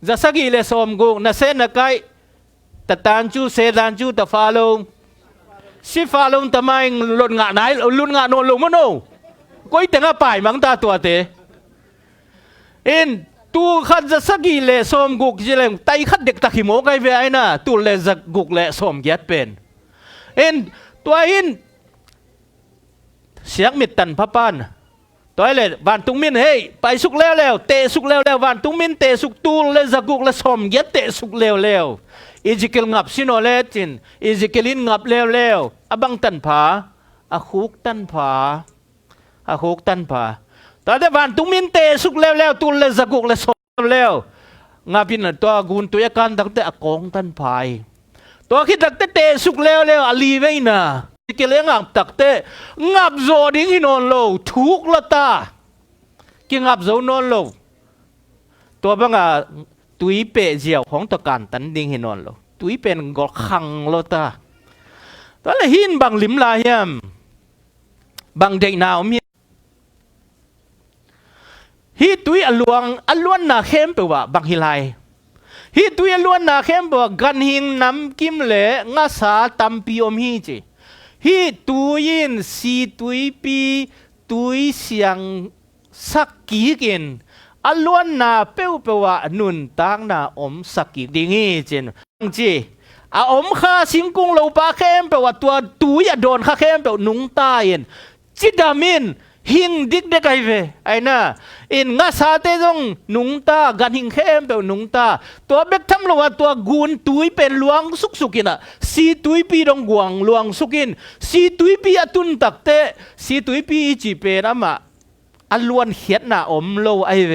จะสักกี่เลสอมกูน่าเส้นนักไก่แต่ตานจูเซตานจูแต่ฟาลงสิฟาลงทำไมลุนงะไหนลุนงะโนลงมั้งโน่ก็อีแต่งป่ายมังตาตัวเตเอ็นตูขัดจะสักกี่เลสอมกูจะเลงไตขัดเด็กตะขิโมไกเวียนะตูเลจะกุกเลสอมเกียดเป็นเอ็นตัวอินเสียงมิดตันพับปันตัวเลยวันตุงมินเฮ้ยไปสุกแล้วเตะสุกแล้ววันตุงมินเตะสุกตูเลยจักุกเลยสมเย็ดเตะสุกแล้วอิจิเกลงับซิโนเลจินอิจิเกลินงับแล้วอบังตันผาอาคุกตันผาตอนเดวันตุงมินเตะสุกแล้วตูเลยจักุกเลยสมแล้วงับพินตัวกุนตัวยกันตั้งแต่อากงตันผายตัวคิดตั้งแต่เตะสุกแล้วอลีไว้น่ะเกลียงงับตักเตะงับโจดิ้งหินอนโลทุกละตากิงับโจนอนโลตัวบังอาตุยเปเจียวของตะการตันดิ้งหินอนโลตุยเป็นกอขังละตาตอนละหินบังลิมลายมบังเด็กนาวมีฮิตุยอลวนนาเข้มเปว่าบังฮิไลฮิตุยอลวนนาเข้มเปว่ากันหิงน้ำกิมเละงาสาตัมปีอมฮีจีฮีตุยินสีตุยปีตุยเสียงสักกีกินอลวนนาเป้วเปว่านุนตางนาอมสักกีดิ้งเจนจีอมข้าสิงกุงโลปาเข้มเปว่าตัวตุยโดนข้าเข้มเปว่านุงตายินจิดามินหิงดิกเด็กไอเวไอน่ะอินงาสาเตจงนุงตากันหิงเข้มเปว่านุงตาตัวเบ็กทำลงว่าตัวกุนตุยเป็นหลวงสุกินะสีตุยปีดงกวางหลวงสุกินสีตุยปีอตุนตักเตสีตุยปีจีเป็นอะมาอลวนเขียนน่ะอมโลไอเว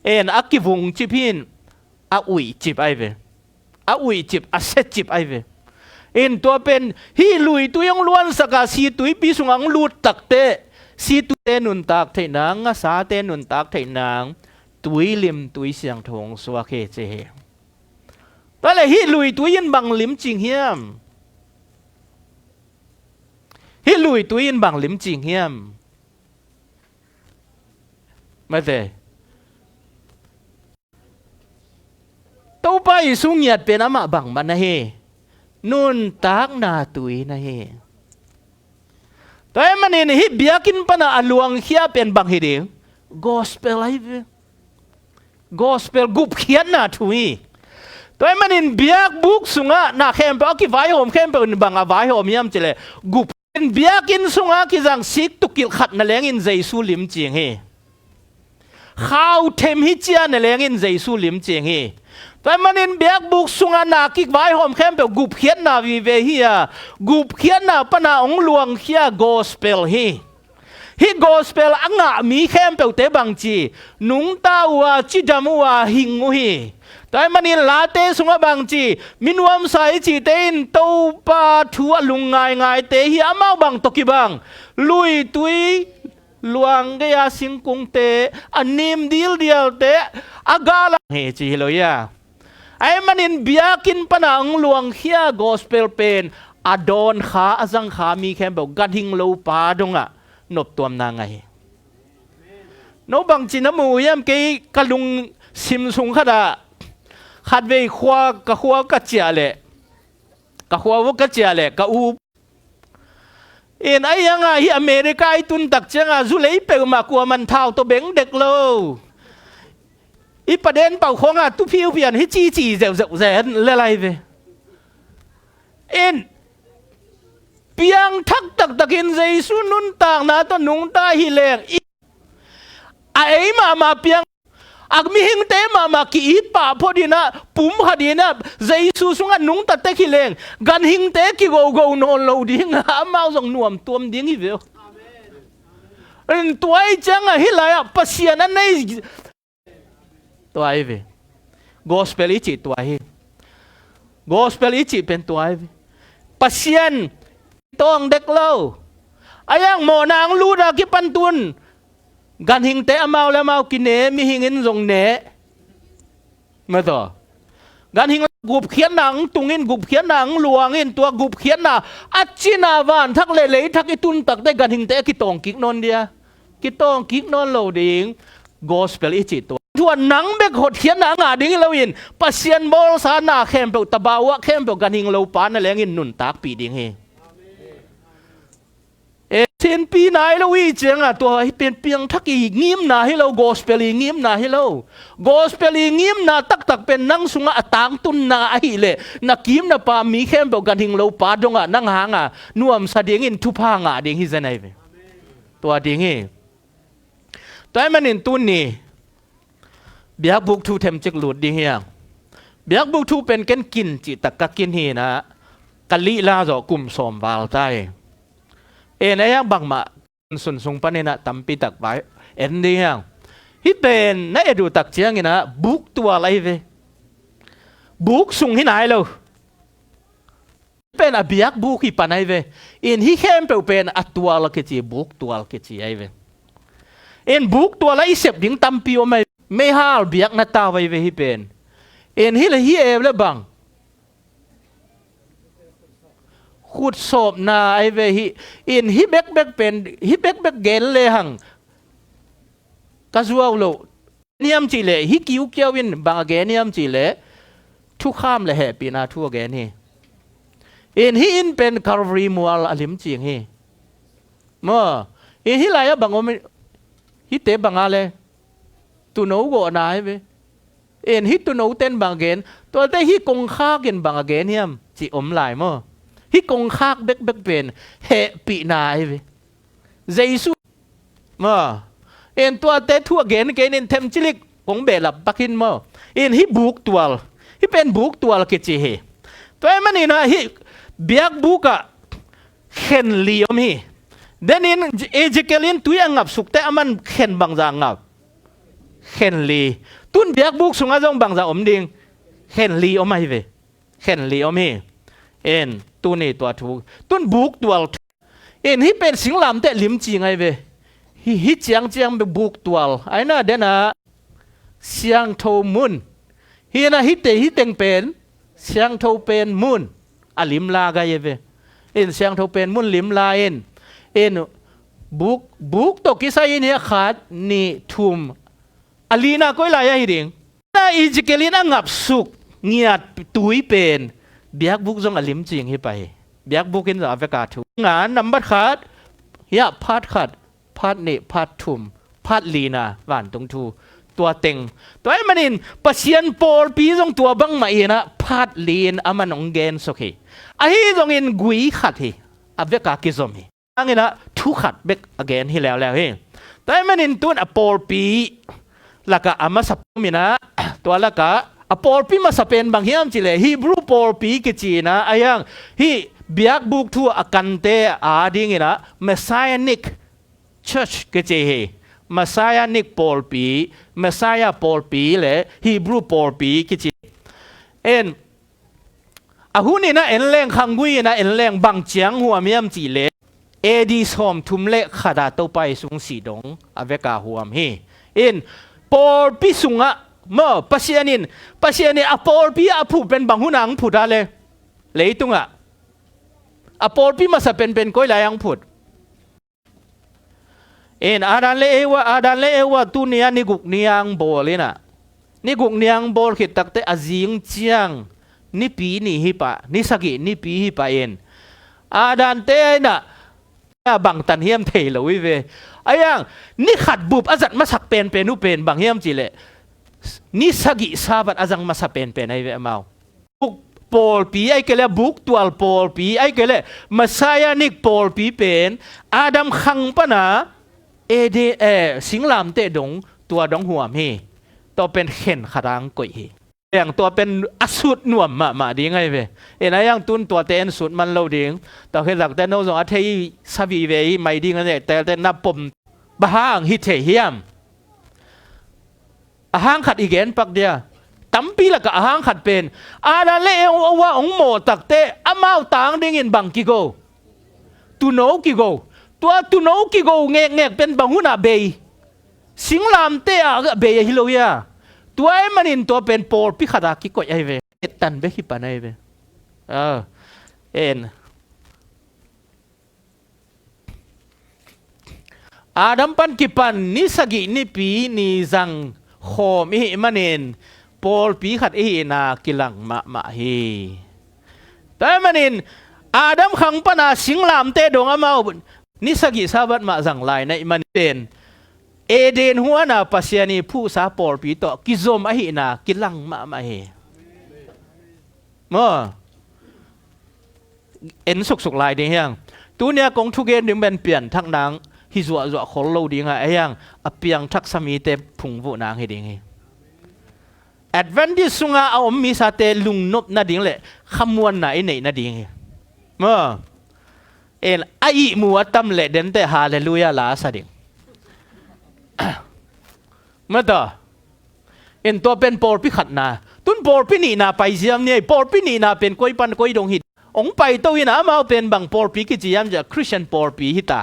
เอ็นอักกิวงจิพินอาอุยจิบไอเวอาอุยจิบอาเซจิบไอเวเอ็นตัวเป็นฮีลุยตัวยังล้วนสกาสีตุยปีสุงังลูดตักเตสีตุเตนุนตักเทนังสาเตนุนตักเทนังตุยลิมตุยเสียงทงสวะเคเจตอนแรกฮิลุยตุยยินบังลิมจิงเฮียมฮิลุยตุยยินบังลิมจิงเฮียมไม่ใช่ตัวไปสุงหยัดเป็นอามาบังมันนะเฮนุนตักนาตุยนะเฮแต่มันนี่ฮิเบียกินปนาอลวงเขียเป็นบังฮิดิง gospel ไอเว gospel กุบเขียนนาทุยตัวมันนี่เบียกบุกสุงะนาเข้มเปอกี่ไว้หอมเข้มเป็นบังอาไว้หอมยำเจเลยกุบเป็นเบียกินสุงะกี่จังสิกตุกิลขัดนั่นแหละอินใจสู้ลิมจิงเฮข้าวเทมฮิเจียนั่นแหละอินใจสู้ลิมจิงเฮแต่มันอินเบียกบุกสุงานากิกไว้หอมเข้มเปกุบเขียนนาวิเวฮียกุบเขียนนาปนาองหลวงเขียกอสเปลฮีกอสเปลอ่างมีเข้มเปเตบังจีนุงตาวัวจิดามัวหิงอุฮีแต่มันอินลาเตสุงาบังจีมินวมใส่จีเตอินโตปาทัวลุงไงเตฮีอามาบังตกิบังลุยตุย ลวงกยาสิงกุงเตอันนิมดีลเดียวเตอากาลเฮจีเลยอะไอ้มันอินเบียกินปนังลวงเฮียกอสเปลเป็นอดอนขาอจังขามีแค่แบบกันหิงโลปาดงอะนบตัวนางไงโนบังจินมูยามกีกะลุงซิมซุงขดาขัดเวขวากะขวากะเจียเลกะขวาวกะเจียเลกะอูเอ็นไอ้ยังไงอเมริกาตุนตักจังอ่ะจุเลยเปลมากลัวมันเท่าตัวเบงเด็กโลอีประเด็นเป่าของอ่ะตุพิวเพียนให้จีเจ๋วแสนอะไรเวเอ็นเปียงทักตักตะกินใจสุนุนต่างนาตนุงตาฮิเลงไอ้มาเปียงอักมีหิงเตมากีอิป่าพอดีนะปุ่มพอดีนะใจสุสุงนุงตัดเตะฮิเลงกันหิงเตกิโกนอนโลดิ้งหามาส่งนวมตัวมดิ้งฮิเวลตัวไอ้จังอ่ะฮิลายอ่ะปัสยานั่นไอ้ตัวไอ้เวกอสเปลอิจิตัวไอ้กอสเปลอิจิเป็นตัวไอ้เวปัสยานต้องเด็กเล่าไอ้ยังโมนางลูดากิปันตุนกันหิงเตะมาแล้วมากินเนมีหิงินส่งเนมาต่อกันหิงกุบเขียนหนังตุงินกุบเขียนหนังหลวงอินตัวกุบเขียนน่ะอัจจินาวานทักเลทักอิตุนตักได้กันหิงเตะกิตองกิกนนเดียกิตองกิกนนโลดิงกอสเปลอิจิตัวทวนหนังเบกหดเขียนหนังอ่ะดิ้งเราอินปัสยานบอลสานาเข้มเปตะบาวะเข้มเปกันหิงโลปานนั่นแหละอินนุนตักปีดิ้งเฮเช่นปีไหนเราวิจังอ่ะตัวเป็นเพียงทักอีงิมนาให้เรากอสเปลีงิมนาให้เรากอสเปลีงิมนาตักเป็นนั่งสุงอ่ะต่างตุนนาไอเล่นักกิมนาปามีเข้มบอกกันหิงเราปาดงอ่ะนั่งหางอ่ะนวมสะเดียงินทุพางอ่ะเดียงฮิเซนไอเวตัวเดียงเฮตัวมันอินตุนนี่เบียกบุกทูเทมจิกหลุดดีเฮียเบียกบุกทูเป็นกันกินจิตตะกินเฮนะกะลิลาจอกลุ่มสมวาลใจเอ็นไอ้ยังบังมาสุนทรงปนินะตั้มปีตักไปเอ็นดียังฮิเป็นนั่นเอดูตักเชียงนะบุกตัวอะไรเวบุกส่งที่ไหนเราเป็นอเบียกบุกที่ปนไอเวเอ็นฮิเข้มเป็นอัตัวละกิจีบุกตัวละกิจีไอเวเอ็นบุกตัวละอิเสบดิ้งตั้มปีว่าไม่ฮาลเบียกนัตตาไวเวฮิเป็นเอ็นฮิละฮิเอวเลยบังขุดศพนาไอเวฮิอินฮิเบกเป็นฮิเบกเกลเลยหังกะซัวโลเนียมจีเลฮิกิวเกียววินบางเกเนียมจีเลทุกข้ามเลยแฮปีนาทั่วแกนี่อินฮิอินเป็นคาร์รีมัวลอลิมจีงเฮมั่วอินฮิไลอะบางอมฮิเตบางอะไรตุโนโกนาไอเวอินฮิตุโนเต้นบางเกนตัวเตฮิกงข้ากินบางเกเนียมจีอมไหลมั่วฮิกงคากเบกเป็นเฮปีนาไอเวเจสุมาเอ็นตัวเตทั่วเกนเอ็นเทมจิลิกกงเบลับปักินมาเอ็นฮิบุกตัวฮิเป็นบุกตัวกิจิเฮตัวมันนี่นะฮิเบียกบุกะเข็นลีอมฮีเดนินเอเจเกลินตัวยังงับสุกแต่มันเข็นบางจางงับเข็นลีตุนเบียกบุกสุงอาจงบางจางอมดิงเข็นลีอมไอเวเข็นลีอมฮีเอ็นตัวนี้ตัวถูกตุนบุกตัวเอ็นฮิเป็นสิงลำแต่ลิมจีไงเวฮิเจียงเป็นบุกตัวไอ้น่ะเดน่ะเสียงโทมุนฮีน่ะฮิเต็งเป็นเสียงโทเป็นมุนอลิมลาไงเวเอ็นเสียงโทเป็นมุนลิมลาเอ็นบุกตกกิไซเนี่ยขาดนี่ทุ่มอลีน่ะก็ลายฮิดิงน่ะอิจิเกลิน่ะงับสุกเงียดตุยเป็นเบียกบุกจงอลิมจริงให้ไปเบียกบุกินจากอเมริกาถูกงานนำบัดขาดยะพัดขัดพัดเนพัดทุ่มพัดลีนาหวานตรงทูตัวเต็งตัวไอ้มันอินปัสยันปอลปีจงตัวบังมาเองนะพัดลีนอามันองเกนสุขีไอ้จงอินกุยขัดเฮอเมริกากิซอมเฮอันนี้นะทุกขัดเบกอเกนที่แล้วเฮตัวไอ้มันอินตัวอปอลปีแล้วก็อามาสับมินะตัวแล้วก็Pawlpi masa pen bang hiam chile Hebrew Pawlpi ke china ayang hi biak buk thu akante ading ina messianic church ke che he messianic Pawlpi le Hebrew Pawlpi ke chi en ahuni na en leng khangui na en leng bang chiang huam hiam chile เอดีสอมทุมเละขดาตัวไปสุงสีดงอเวกาหัวมเฮอินปอลปิสุงะเมื่อปัสยานินอปอลปิอผู้เป็นบังหุนังผุดอะไรเลยตุงะอปอลปิมาสเป็นก้อยลายังผุดอินอาดันเลวะตุเนียนิกุกเนียงโบเลยนะนิกุกเนียงโบคิดตักเตอจิงเจียงนิปีนี่ฮิปะนิสกินิปีฮิปะเอ็นอาดันเตนะบังตันเฮียมเทลวิเวไอ้ยังนี่ขัดบุบอาจัดมาสักเป็นอุเป็นบังเฮียมจิเลนี่สกิซาบัดอาจังมาสักเป็นไอ้เวเมาบุกปอลปีไอ้เกลบุกตัวปอลปีไอ้เกลมาซายานิกปอลปีเป็นอาดัมขังปนาเอเดสิงลามเตดงตัวดงหัวเฮตัวเป็นเข็นขรังกุยอย่างตัวเป็นอสุดหน่วมมาดีไงเว้ยเอ็นไอ้ยังตุนตัวเต้นสุดมันเราดิ่งแต่เห็นหลักแต่โน้ตอาทิสวีเวไม่ดิ่งนั่นเองแต่นับปมบ้างฮิตเทียมห้างขัดอีกเอ็นปักเดียตั้มปีละก็ห้างขัดเป็นอาดาเลวว่าองโมตักเตะอามาต่างดิ่งอินบังกิโกตุโนกิโกตัวตุโนกิโกเงกเป็นบังหุนาเบยสิงลามเตะเบยฮิโลยาตัวไอ้มันอินตัวเป็นปอลพิขาดากิโกไอเวตันเบคิปานไอเวเอ็นอาดัมปันกิปันนิสกินิปีนิจังโคมิมันอินปอลพิขัดอีนากิลังมาฮีแต่มันอินอาดัมขังปนาสิงลามเตดงอามานิสกิซาบัดมาจังไลในมันเป็นเอเดนหัวนาปัสยานีผู้สาปอลปีโตกิโซมอหินากิลังมาเฮมื่อเอ็นสุกลายดียังตัวเนี้ยกงทุกเกนดึงเป็นเปลี่ยนทักนางฮิจัวขอเราดีไงไอ้ยังอเปียงทักสมีเตพุงวุนางให้ดีไง Adventist สุงาเอามีสาเตลุงนบนาดิ่งเลยขมวนไหนนาดิ่งเมื่อเอ็นไอมัวตั้มเละเดนเตฮาเลลูยาลาสดิ่งเมื่อต่อเอ็นตัวเป็นปอลพิขัดนาตุนปอลพินีนาไปเสียมเนี่ยปอลพินีนาเป็นก้อยปันก้อยดงหิดองไปตัวอินามาเป็นบังปอลพิกิจิยามจะคริสเตียนปอลพิฮิตา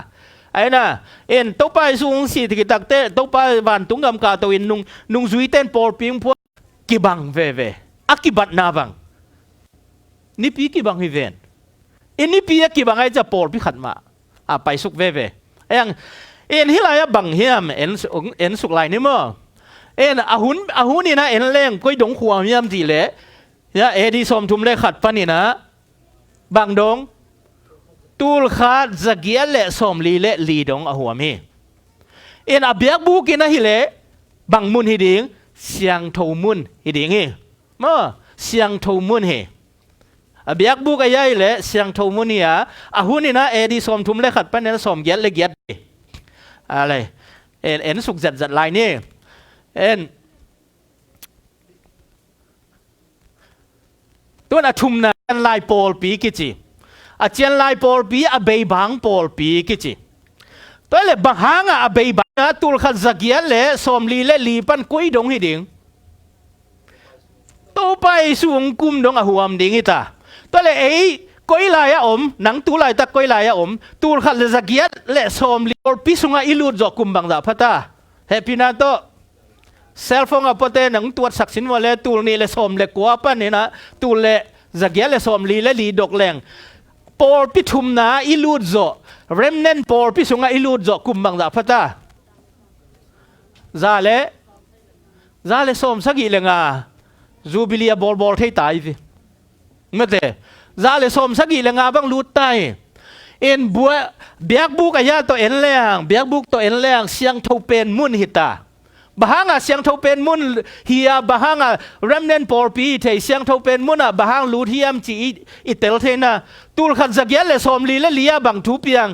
ไอ้น่ะเอ็นตัวไปสูงสิที่ตักเตะตัวไปวันตุงกำกาตัวอินนุงซุยเต้นปอลพิงพวกกิบังเวอากิบัดนาบังนี่ปีกิบังฮิเวนเอ็นนี่ปีกิบังไอ้จะปอลพิขัดมาไปสุกเวไอ้ยังเอ็นฮิลายบังเฮียมเอ็นสุกไลนี่มั้งเอ็นอาหุนนี่นะเอ็นเล่งก้อยดงขวามยามจีเละเนี่ยเอดีสมทุมเล่ขัดปนี่นะบังดงตูลขาดจะเกียเละสมลีเละลีดงอาหัวมีเอ็นอาเบียกบุกินะฮิเละบังมุนฮิดิงเสียงทูมุนฮิดิงฮิมั้งเสียงทูมุนฮิอาเบียกบุกยัยเละเสียงทูมุนเนี่ยอาหุนนี่นะเอดีสมทุมเล่ขัดปนี่นะสมเกียเละเกียอะไรเอ็นสุกจัดลายนี่เอ็นตัวน่ะทุ่มนะลายปอลปีกิจิอาเจียนลายปอลปีอาเบย์บังปอลปีกิจิตัวเล็บบางหางอาเบย์บังนะตุลขัดจักเกียเละสมลีเละลีปันกุยดงฮิดิงตัวไปสูงกุมดงอาหัวมดิงฮิตาตัวเล็กก้อยลายอมหนังตูลายตะก้อยลายอมตูลขัดจักเกียเละสมลีปอลปีสุงาอิลูดจอกุมบังดาพัตตาเฮปินาโตเซลฟงอปเตนังตัวศักดิ์สินว่าเลตูลนี่เลสมเลกัวปันนี่นะตูลเลจักเกียเลสมลีเลลีดอกแรงปอลปิทุมนาอิลูดจอเรมเนนปอลปิสุงาอิลูดจอกุมบังดาพัตตาซาเลสมสักอีเลงาจูบิลียบอลที่ตายสิเมื่อเตซาเลสมสักอีเลงาบังลูดตายเอ็นบัวเบียกบุกอายาตัวเอ็นแรงเบียกบุกตัวเอ็นแรงเสียงทูเป็นมุนหิตาบางอ่ะเสียงทูเป็นมุนเฮียบางอ่ะเรมเนนปอลปีเทเสียงทูเป็นมุนอ่ะบางลูดเฮียมจีอิเตลเทนะตูลขัดจักเยลเลสอมลีเลลียบังทุเปียง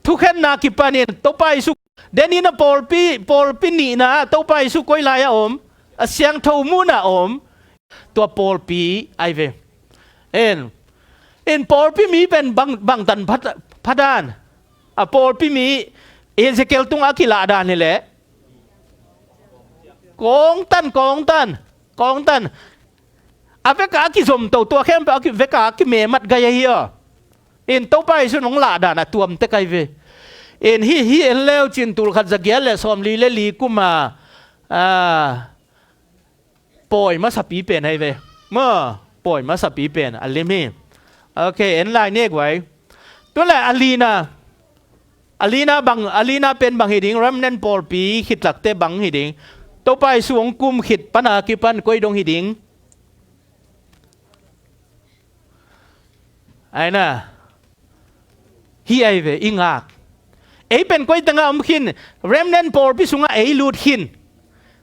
ทุกเห็นนากิปานินตัวไปสุเดนี่นะปอลปีนี่นะตัวไปสุก้อยลายอมเสียงทูมุนอ่ะอมตัวปอลปีไอเวเอ็นปอลปีมีเป็นบังตันพัดานปอลปีมีเอเซเกลตุงอากิลาดานนี่แหละกองตันอเวกากิสมตัวเข้มไปอากิเวกากิเมมัดกายเฮีย in to pa isu nong la da na tuam te kai ve in hi en leo chin tul khat zagial le som li le li kuma poi ma sapi pen hai ve ma poi ma sapi pen alimi okay en lai nek wai to la alina pen bang hiding remnant Pawlpi khit lak te bang hiding to pa isu ong kum khit pana ki pan koi dong hiding ai na hi ai ve ingak ei pen koi tanga khin remnant Pawlpi sunga ei lut khin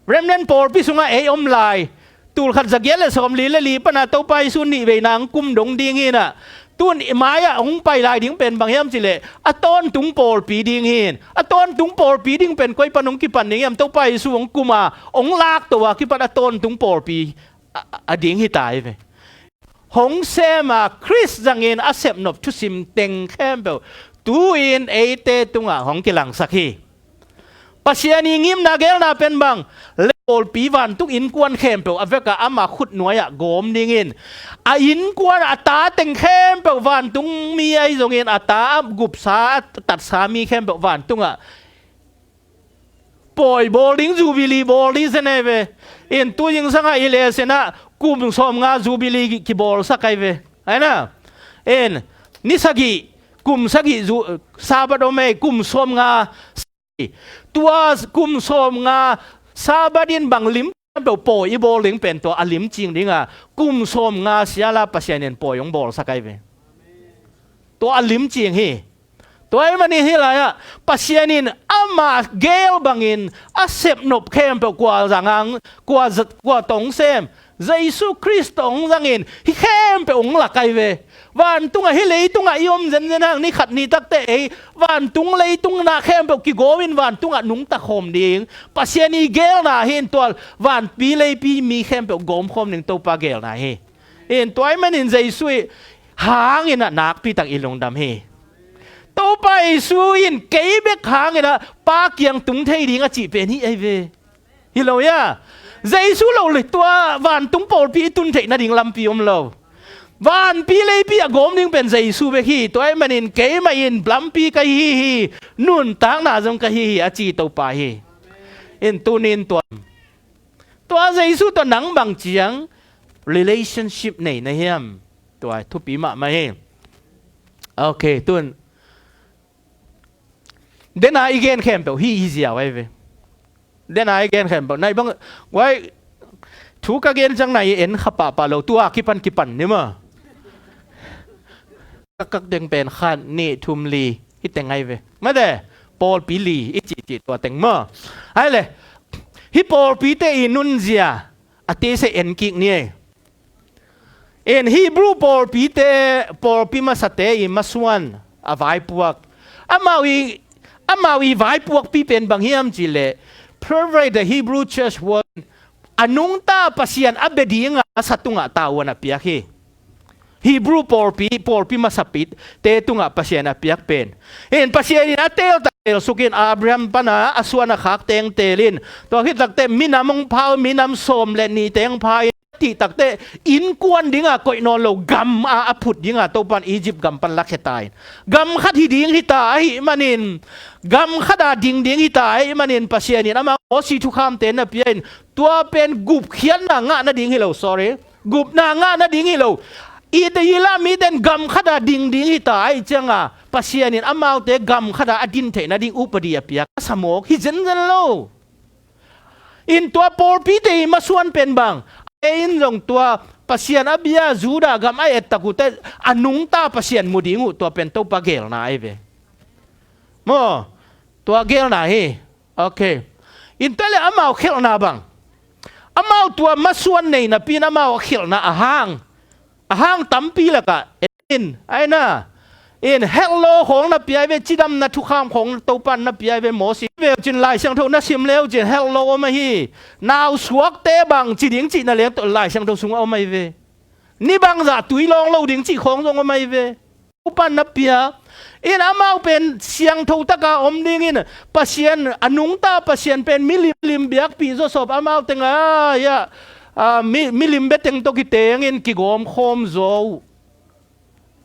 remnant Pawlpi sunga ei lai tul khat zagial le som li le li pana to pai sun ni ve nang kum dong ding hi na tun maya ong pai lai ding pen bang yam chile aton tung Pawlpi ding hin aton tung Pawlpi ding pen koi panong ki pan ning yam to pai su ong kuma ong lak to wa ki pan aton tung Pawlpi ading hi tai ve hong sema Chris zangin asep nop thu sim teng kembel tu in ate tunga hong kilang sakhi pasiani ngim na gel na pen bang Pawlpi van tuk in kwan kembel aveka ama khut noya gom dingin a in kwan ata teng kembel van tung mi ai zongin ata gup sa tat sa mi kembel van tunga poi bowling jubilee bowling seneve in tu ying sanga ile sena kum som nga jubilee ki bol sakai ve aina en nisagi kum sagi sabado me kum som nga tuas kum som nga sabadin bang lim do po i bowling pen to alim ching dinga kum som nga siala pasianen po yong bol sakai ve to alim ching hi to ai mani hi la ya pasianin ama gel bangin asep nop kem pe kwa zangang kwa tong sem Giêsu Christ ong zangin hi khem pe ong la kai ve van tunga hi lei tunga iom zen zen hang ni khat ni tak te ei van tung lei tung na khem pe ki govin van tunga nung ta khom ding pasiani gel na hin tol van pi lei pi mi khem pe gom khom ning to pa gel na hi in toy man in Giêsu hang in nak pi tak ilong dam hi to pa Giêsu in ke be khang ina pa kiang tung thei ding a chi pe ni ai ve hi lo ya Giêsu lo le tua van tung Pawlpi tun thei na ding lam pi om lo van pi le pi a gom ding pen Giêsu be hi toy manin ke ma in blam pi ka hi nun tang na jong ka hi a chi to pa hi in tunin tua Giêsu to nang bang chiang relationship nei na hiam tua thu pi ma ma hi okay tun then I again camp hi easy a wai ve then I again khen bảo này bang quay chú các gen chẳng này en khap pa lo tua kipan ni mà các đeng pen khan ni thum li hit teng ai ve mà de Pawlpi li ít chỉ tua teng mà ai le hi Pawlpi te inun zia ate se en kik ni en Hebrew Pawlpi ma sate I maswan a vai puak amawi vai puak pi pen bang hiam chi le provide the Hebrew church word anung ta pasian abedi nga satunga tawa na piak hi Hebrew Pawlpi masapit te tunga pasian na piak pen en pasian in atel sukin Abraham pana aswana khak teng telin to hit takte minamong pau minam som le ni teng pai ti takte in kwan dinga koi no lo gam a aput dinga to pan Egypt gam pan lakhetai gam khat hi ding hi ta hi manin gam khada ding hi ta manin pasianin ama osi thu kham ten na pian tua pen gup khian na nga na ding hi lo sorry gup na nga na ding hi lo I te yila mi den gam khada ding hi ta changa pasianin ama te gam khada adin the na ding upadi apia samok hi zen lo in tua Pawlpi te maswan pen bang in long tua pasian abia zuda gam ai takute anung ta pasian mudingu tua pen to pagel na ai ve mo tua gel na hi okay in tele amau khel na bang amau tua masuan nei na pin amau khel na ahang tampi la ka in ai na in hello khong na pi ai ve chidam na thu kham khong to pan na pi ai ve mo si ve chin lai sang tho na sim leo chin hello ma hi now suak te bang chi ding chi na le to lai sang tho sung o mai ve ni bang za tui long lo ding chi khong jong o mai ve pan na pia in amau pen siang tho taka om ding in pasien anung ta pasien pen milim biak pi zo sop amau tenga ya milim beteng to ki teng in ki gom khom zo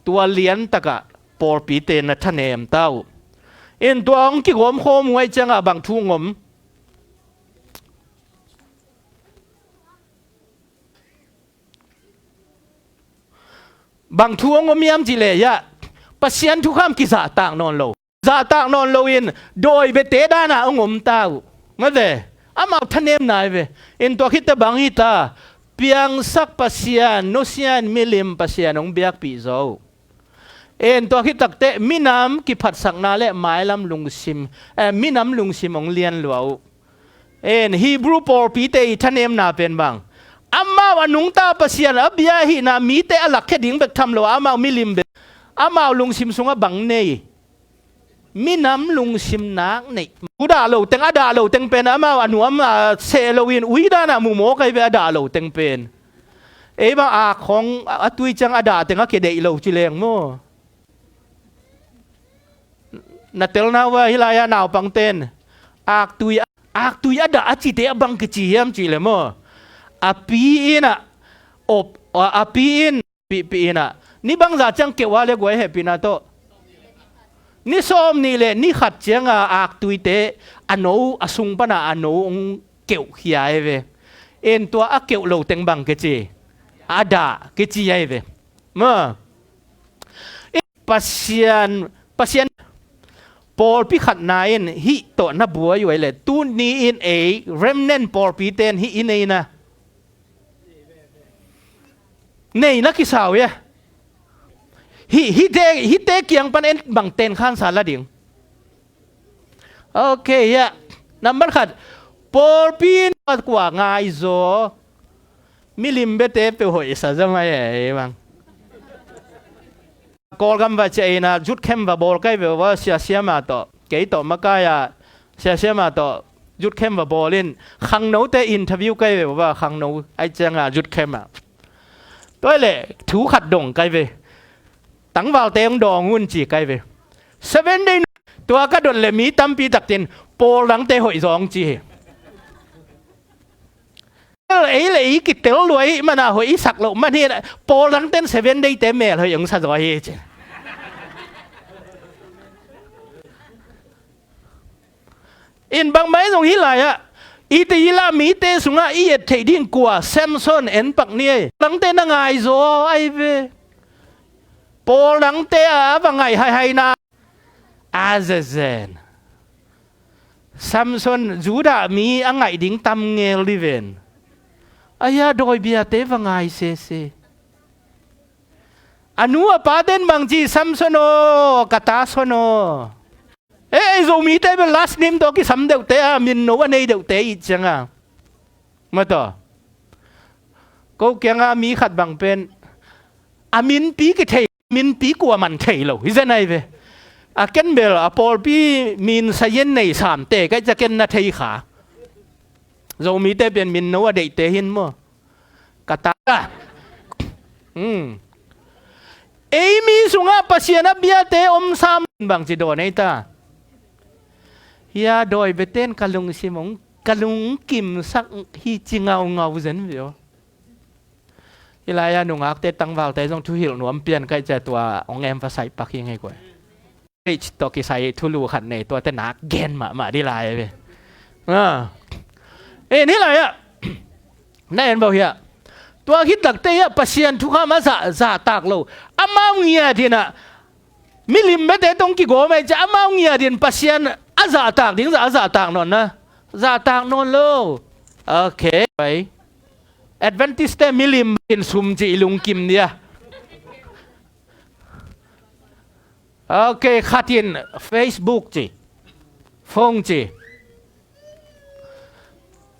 tua lian taka ปอลปีเตนะท่านเอ็มเต้าเอ็นตัวองกิโกมโคมไว้จังบางทุ่งมบางทุ่งมีอันจิเลยะปัศยันทุกคำกิจต่างนอนโลจะต่างนอนโลอินโดยเบเตด้านะองมเต้ามาเดอามาท่านเอ็มนายเวเอ็นตัวคิดแต่บางฮิตาเพียงสักปัศยันโนเซียนมิลิมปัศยันองเบียกปีโซเอ็นตัวคิดตักเตะมิน้ำกิพัดสักนาเละไม้ลำลุงซิมมิน้ำลุงซิมองเลียนหลวงเอ็นฮีบรูปอลปีเตอีท่านเอ็มนาเป็นบางอามาวันนุงตาปัศยันอับยาฮีนามีเตอลักแค่ดิ่งเบกทำหลวงอามามิลิมเบอามาลุงซิมสุงบังเนยมิน้ำลุงซิมนักเนยอุดาโลเต็งอดาโลเต็งเป็นอามาวันหัวมาเซโลวินอุยดานะมุโมกไอเบอดาโลเต็งเป็นบางอาของตุยจังอดาเต็งอะเกเดอิโลจิเลงโมนัดเตลนาว่าฮิลายานาวปังเตนอักตุยada aci te abang keciam cile mo api ina op api in pi ina ni bang za chang ke wale goi happy na to ni som ni le ni khat chang ak tui te ano asung pana ano ong keu khiai ve en tua a keu lo teng bang keci ada keci ai ve mo pasien Paul พิขัดนายนฮิโตนับบัวอยู่เลยตูนี้อินเอเรมเนนปอลปีเตนฮิอินเอนะเนี่ยนักกิสาวเยฮิเตเกียงปันเอ็นบังเตนข้างสารละดิ่งโอเคยะนับบันขัดปอลปีนกว่าง่ายโซมิลิมเบเตเปหอยซะจะไม่บังกอลกันว่าเจน่ะจุดเข้มว่าบอลใกล้แบบว่าเสียมาต่อเกี่ยต่อมาใกล้เสียมาต่อจุดเข้มว่าบอลเล่นขังโน้ตอินเทอร์วิวใกล้แบบว่าขังโน้ตไอ้เจ้าจุดเข้มตัวเล่ถูขัดดงใกล้ไปตั้งวาลเตงดองงุนจีใกล้ไปเซเว่นได้ตัวก็โดนเลยมีตั้มปีตักเต็นโปหลังเตหอยสองจีเลยกิตเตลรวยมันหอยสักหลงมันเนี่ยโปหลังเต้นเซเว่นได้เต็มเมลเฮยังสักร้อยเจอินบางไม้ตรงที่ไรอะอีตีลามีเตสุงะอีเอ็ดเทดิ้งกว่าแซมซอนเอ็นปักเนี่ยหลังเต้นง่ายโซไอเวโปหลังเตะว่าไงให้นาอาเซนแซมซอนจูดามีอังไงดิ้งตำเงลิเวนอายาโดยเบียเตว่าไงเซอนุอปาเดนบางจีซัมโซโนกาตาโซโนโซมีเตเป็น last name ตัวกี่ซัมเดวเตะมินโนวันนี้เดวเตะอีกจังมาต่อก็เกี่ยงมีขัดบางเป็นอามินปีกเทมินปีกว่ามันเทโลฮิจะไหนเวอาเกนเบลอาปอลปีมินไซเยนในสามเตะก็จะเกนนาเทขาโซมีเตเป็นมินโนว่าเดเตหินมั้งกตามีสุงะปัศยาบิอาเตอมสามบางจิโดนไอตายาโดยเบเตนกะลุงซิมงกะลุงกิมสักฮีจิงเอาเงาเซนวิโอฮิลายานุงอักเตตังวาลเตต้องทุหิลหนวมเปลี่ยนใกล้จะตัวองแอมภาษาปักยังไงกว่าไอตัวกิไซทุลูขันในตัวแต่นักเกนมาดีลายไปนี่อะไรอ่ะนั่นบอกเฮียตัวคิดตักเตะปัศยันทุกข้ามาซาตากโลอามาเงียดินะมิลิมเบเตตรงกี่โกไม่จะอามาเงียดินปัศยันอาซาตากดิ้งอาซาตากนอนนะซาตากนอนโลโอเคไป Adventist แต่มิลิมเป็นซุมจีลุงกิมเนี่ยโอเคขัดยิน Facebook จีฟงจี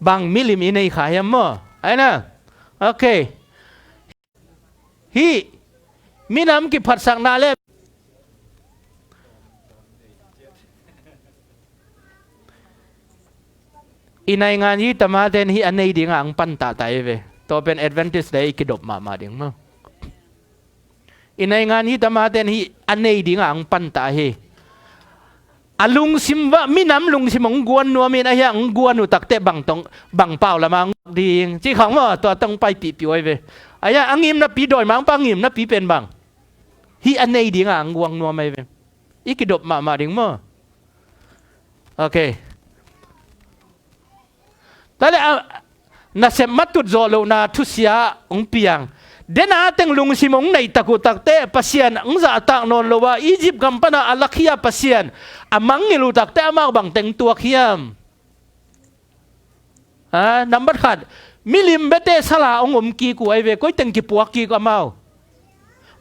บางมิลิมอินในขายมั้งไอ้นะโอเคฮีมิน้ำกิพัดสักนาเล่อินในงานฮีตมาเดนฮีอันในดิ่งอังปันตาไตเวตัวเป็น Adventist ได้กิดบมาดิ่งมั้งอินในงานฮีตมาเดนฮีอันในดิ่งอังปันตาเฮอาลุงซิมว่ามิน้ำลุงซิมงกวนนัวมีอะไรอย่างกวนอุตักเตะบังตรงบังเปล่าละมังดีจีของว่าตัวต้องไปปีป่วยไปอะไรอังยิมนับปีโดยมังปังยิมนับปีเป็นบัง hi anei ding ang guang no mai ve ikidop ma ding mo okay tale na sem matut zolo na thusia ong piang dena teng lung simong nei taku takte pasian ang za tak non lowa Egypt kampana alakhia pasian amang ngilu takte amang bang teng tua khiam number khat milim bete sala ong ki ku ai ve koi teng ki puak ki ka mau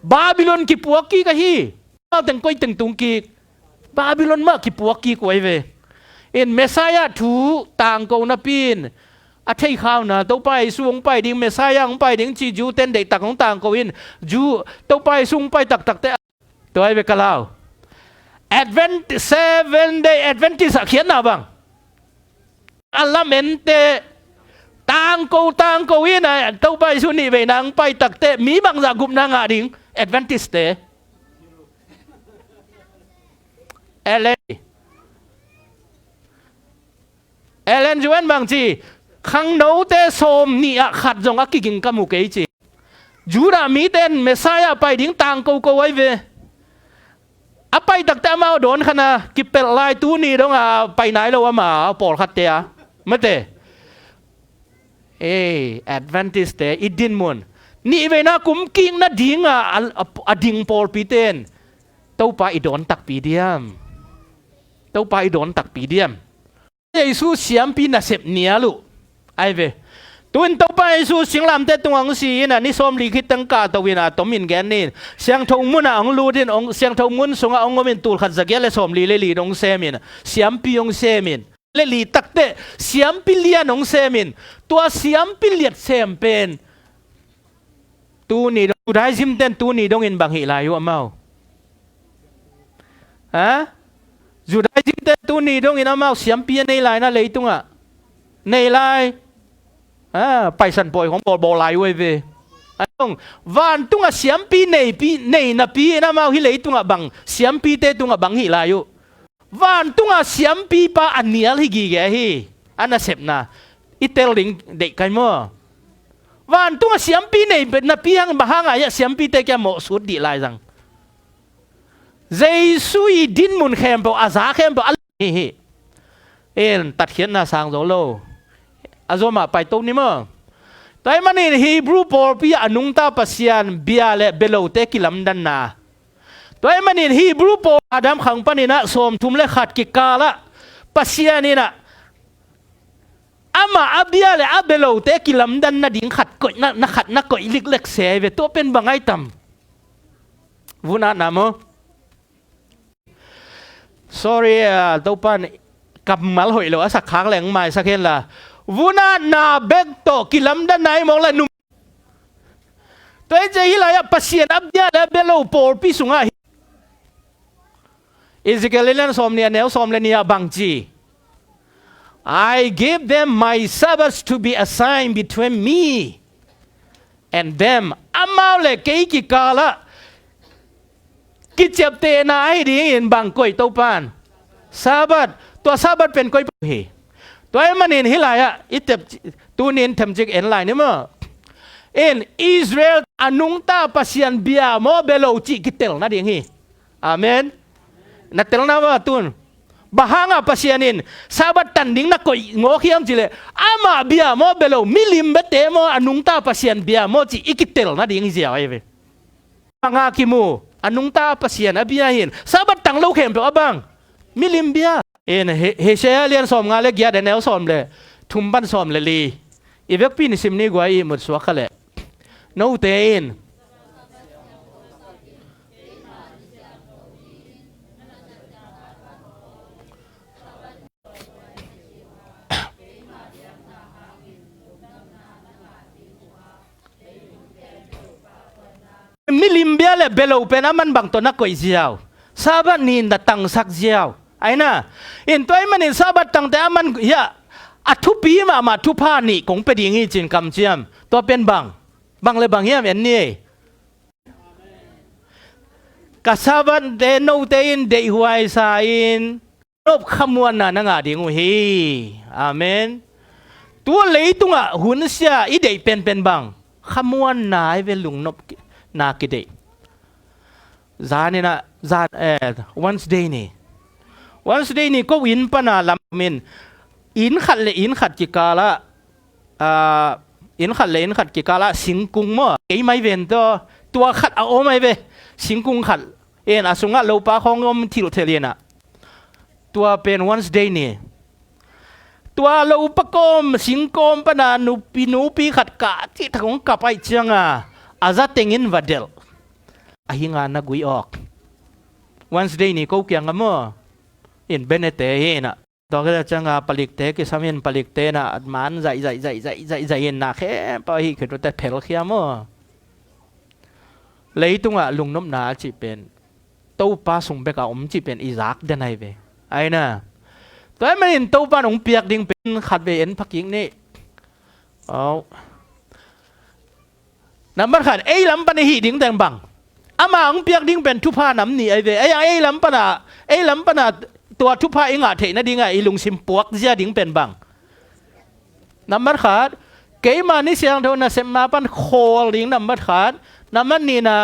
Babylon ki puak ki ka hi mau teng koi teng tung ki Babylon ma ki puak ki ku ai ve in Messiah thu tang ko na pin a thei khao na to pai suong pai ding Messiah ong pai ding chi ju ten dei tak ong tang ko in ju to pai sung pai tak tak te to ai ve kalau Adventist 7 day Adventist khian na bang alamente tang ko in to pai su ni ve nang pai tak te mi bang za gup na nga ding Adventist te Ellen Juan bang chi khang nấu te som ni a khat jong a kiking kamu ke chi jura mi ten Messiah pai ding tang ko ai ve a pai tak ta mau don khana ki pel lai tu ni dong a pai nai lo ma por khat te a mate Adventist te idin mun ni ve na kum king na ding a ding por pi ten to pa I don tak pi diam to pa I don tak pi diam Yesu siam pi na sep nia lu ai ve tuin to pa Yesu singlam te tuang si na ni som li khit tang ka to wina to min gen ni siang thong mun ang lu din ong siang thong mun sunga ong min tul khat zagia le som li le li dong semin siam pi ong semin le li tak te siam pi lian ong semin tua siam pi liat sem pen tu ni dong dai jim ten tu ni dong in bang hi la yu amau Judai jim ten tu ni dong in amau siam pi nei lai na lei tunga nei lai pai san poiของบอลายเว้ยเวต้องวันตุงอ่ะเสียมปีnei na pi na mau hi lei tunga bangเสียมปีเตตุงอ่ะบางhiลายุวันตุงอ่ะเสียมปีปาอันเนียลhi giแกhiอันน่ะเสพนะอีเตลลิงเด็กกันมั้งวันตุงอ่ะเสียมปีnei na pi hang bahangอ่ะเสียมปีเตแกหมอสุดดีลายจังเจสุยดินมุนเข้มปออาซาเข้มปอฮิตัดเขียนน่ะสางโซโลอาโซมาไปตรงนี้มั้งแต่มันในฮีบรูปอลปีอนุงตาปัสยานเบียเลเบลเตกิลัมดันนาแต่มันในฮีบรูปอลอาดัมขังปนินะสมทุมเลขัดกิกาละปัสยานี่นะอามาอาเบียเลอาเบลเตกิลัมดันนาดิ่งขัดก่อยนักขัดนักก่อยลิกเล็กเสียเวตัวเป็นบางไอตัมวุนานะมั้ง sorry ตัวปันกับมาลหอยเลยว่าสักครั้งแหลงไม่สักเห็นละวุนานาเบกโตกิลัมดันไหนมองละนุ่มตัวเจ้าฮิลายปัสยานอับยาและเบลโปลพิสุงะอิสราเอลสอมเนียเนลสอมเลนียบังจี I gave them my Sabbaths to be a sign between me and them อามาเลเกย์กิกาละกิจเจ็บเตนาไอดีอินบังกอยตัวปานซาบัดตัวซาบัดเป็นกอยเฮตัวไอ้มันเห็นฮิลายะอิเตบตัวนี้ทำจิกเอ็นไลน์นี่มั้งอินอิสราเอลอนุงตาปัสยันเบียโมเบโลจิกิเตลนั่นเองฮีอาเมนนัดเตลนะว่าตุนบาฮังอาปัสยันินซาบัดตันดิ้งนักกอยงอขี้ยงจิเลอามาเบียโมเบโลมิลิมเบเตโมอนุงตาปัสยันเบียโมจิอิกิเตลนั่นเองฮีเสียไอ้เว้ยงาคิมูอนุงตาปัสยันอเบียหินซาบัดตังโลเข้มเปล่าบังมิลิมเบียเฮเชียเลียนสอมงาเล็กยาเดนเนลสอมเลยทุ่มบันสอมเลยลีอีเวกปีนิสิมนี่กว่าอีหมดสวะขะเลยโนเตนมิลิมเบียเลยเบลโอเป็นมันบังตัวนักกอยเจียวซาบัดนินดัตังสักเจียวไอ้น่ะอินตัวมันอินซาบัดตั้งแต่มันเฮียอัทุปีมาทุพานี่คงเป็นอย่างนี้จริงคำเจียมตัวเป็นบังเลยบังเฮียมเอ็นนี่กษาบัดเดนโนเตอินเดย์หวยสาอินรบขมวนน่ะนังอาดิงเฮอาเมนตัวเลยตุงอ่ะหุ่นเสียอีเดย์เป็นบังขมวนนายเวลุงนบนากิเดย์ zani na zat Wednesday ni ko in pa na lamin in khat ki kala in khat ki kala singkung mo ei mai ven to tua khat a o mai ve singkung khat en asunga lo pa khong om thiru theliana tua pen Wednesday ni tua lo pa kom singkom pa na nu pi khat ka ti thong ka pai changa aza tengin vadel ahinga na gui ok Wednesday ni ko kyang mo in benete na to ka changa palikte ki samin palikte na adman zai na khe pa hi khito ta phel khia mo leitunga lungnom na chi pen to pa sung beka chi pen izak denai ve ai na toy manin to pa nong piak ding pen khat ve en phaking ni au number khat ei lam pa ni hi ding tang bang ama ong piak ding pen thu pha nam ni ai ve ai lam pa naตัวทุพพะอิงาเทนะดิ้งไอลุงซิมปวกเสียดิ้งเป็นบังน้ำมันขาดเกยมานี่เสียงเท่านั้นเสมาปันโคลิงน้ำมันขาดน้ำมันนี่นะ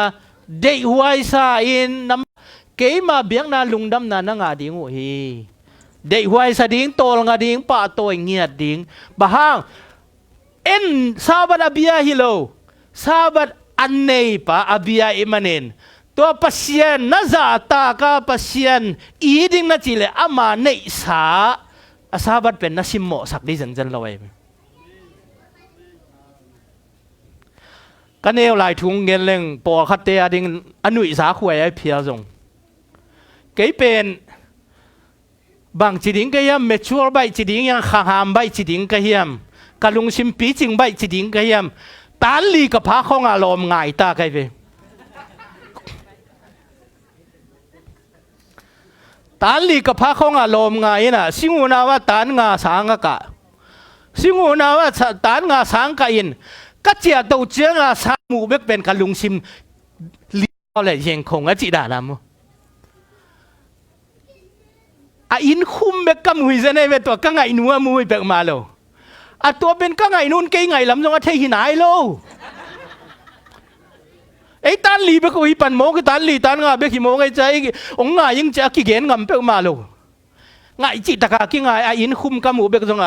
เดย์ไวซาอินน้ำเกยมาเบียงนาลุงดำนานังาดิ้งโอ้ยเดย์ไวซาดิ้งโตลงาดิ้งป้าโตเงียดดิ้งบ้างเอ็นซาบัดอเบียฮิโลซาบัดอันเนยป้าอเบียอิมันเนตัวปัสยนน่าจะตากาปัสยนอีดิ้งน่าจิเลอามาเนยสาอาซาบัดเป็นนัสิมโมสักดิจันเราเองกันเอวลายทุ่งเงินเล่งปอคัตเตอดิ้งอนุอิสาขวยไอเพียรงเกยเป็นบางจิดิ้งก็ยังเมชัวร์ใบจิดิ้งยังขามใบจิดิ้งก็ยังกะลุงชิมปีจิงใบจิดิ้งก็ยังตาลีกับพระของอารมณ์ง่ายตาไกเวตานลีกับพระของอารมณ์ไงน่ะสิงูนาว่าตานงาสางกะสิงูนาว่าตานงาสางกะอินกัจเจียตัวเจียงาสามูเบกเป็นกันลุงชิมลีอะไรยังคงอจิดานามอินคุมเบกกับมุยเจเนเวตัวกังไงนัวมุยเบกมาโลตัวเป็นกังไงนู่นเกยไงลำจงอาเทหินายโลไอ้ตันลีเบกวิปันโมกตันลีตันงาเบกิโมกไอ้ใจองงายังจะกิเกนงำเปกมาโลงาจิตตะกากิงาอินคุมกามูเบกจง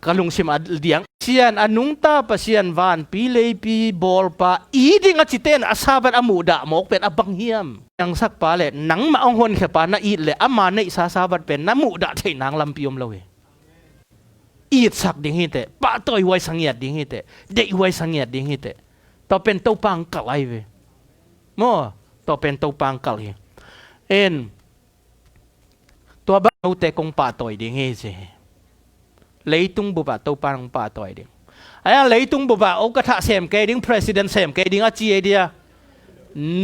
กะลุงชิมเดียงเชียนอนุงตาปะเชียนวานปีเลปีบอลปาอีดิงอจิเตนอาซาบัดอมูดะโมกเป็นอบังเฮียมยังสักปาเลหนังมาองหนเขปานาอีดเลอามาในซาบัดเป็นน้ำมูดะเทนางลำพิยมเลวอีดสักดิ้งฮิเตปะตัวไว้สังเกตดิ้งฮิเตเด็กไว้สังเกตดิ้งฮิเตต่อเป็นตัวปังกะไรเวโม่ต่อเป็นตัวปังกะไรเอ็นตัวบ้าเอาแต่กงป่าต่อยดิ้งฮิเจเลยตุงบุบะตัวปังป่าต่อยดิ้งไอ้เลยตุงบุบะโอกาสเสมเกดิ้ง president เสมเกดิ้งอาจีเอเดีย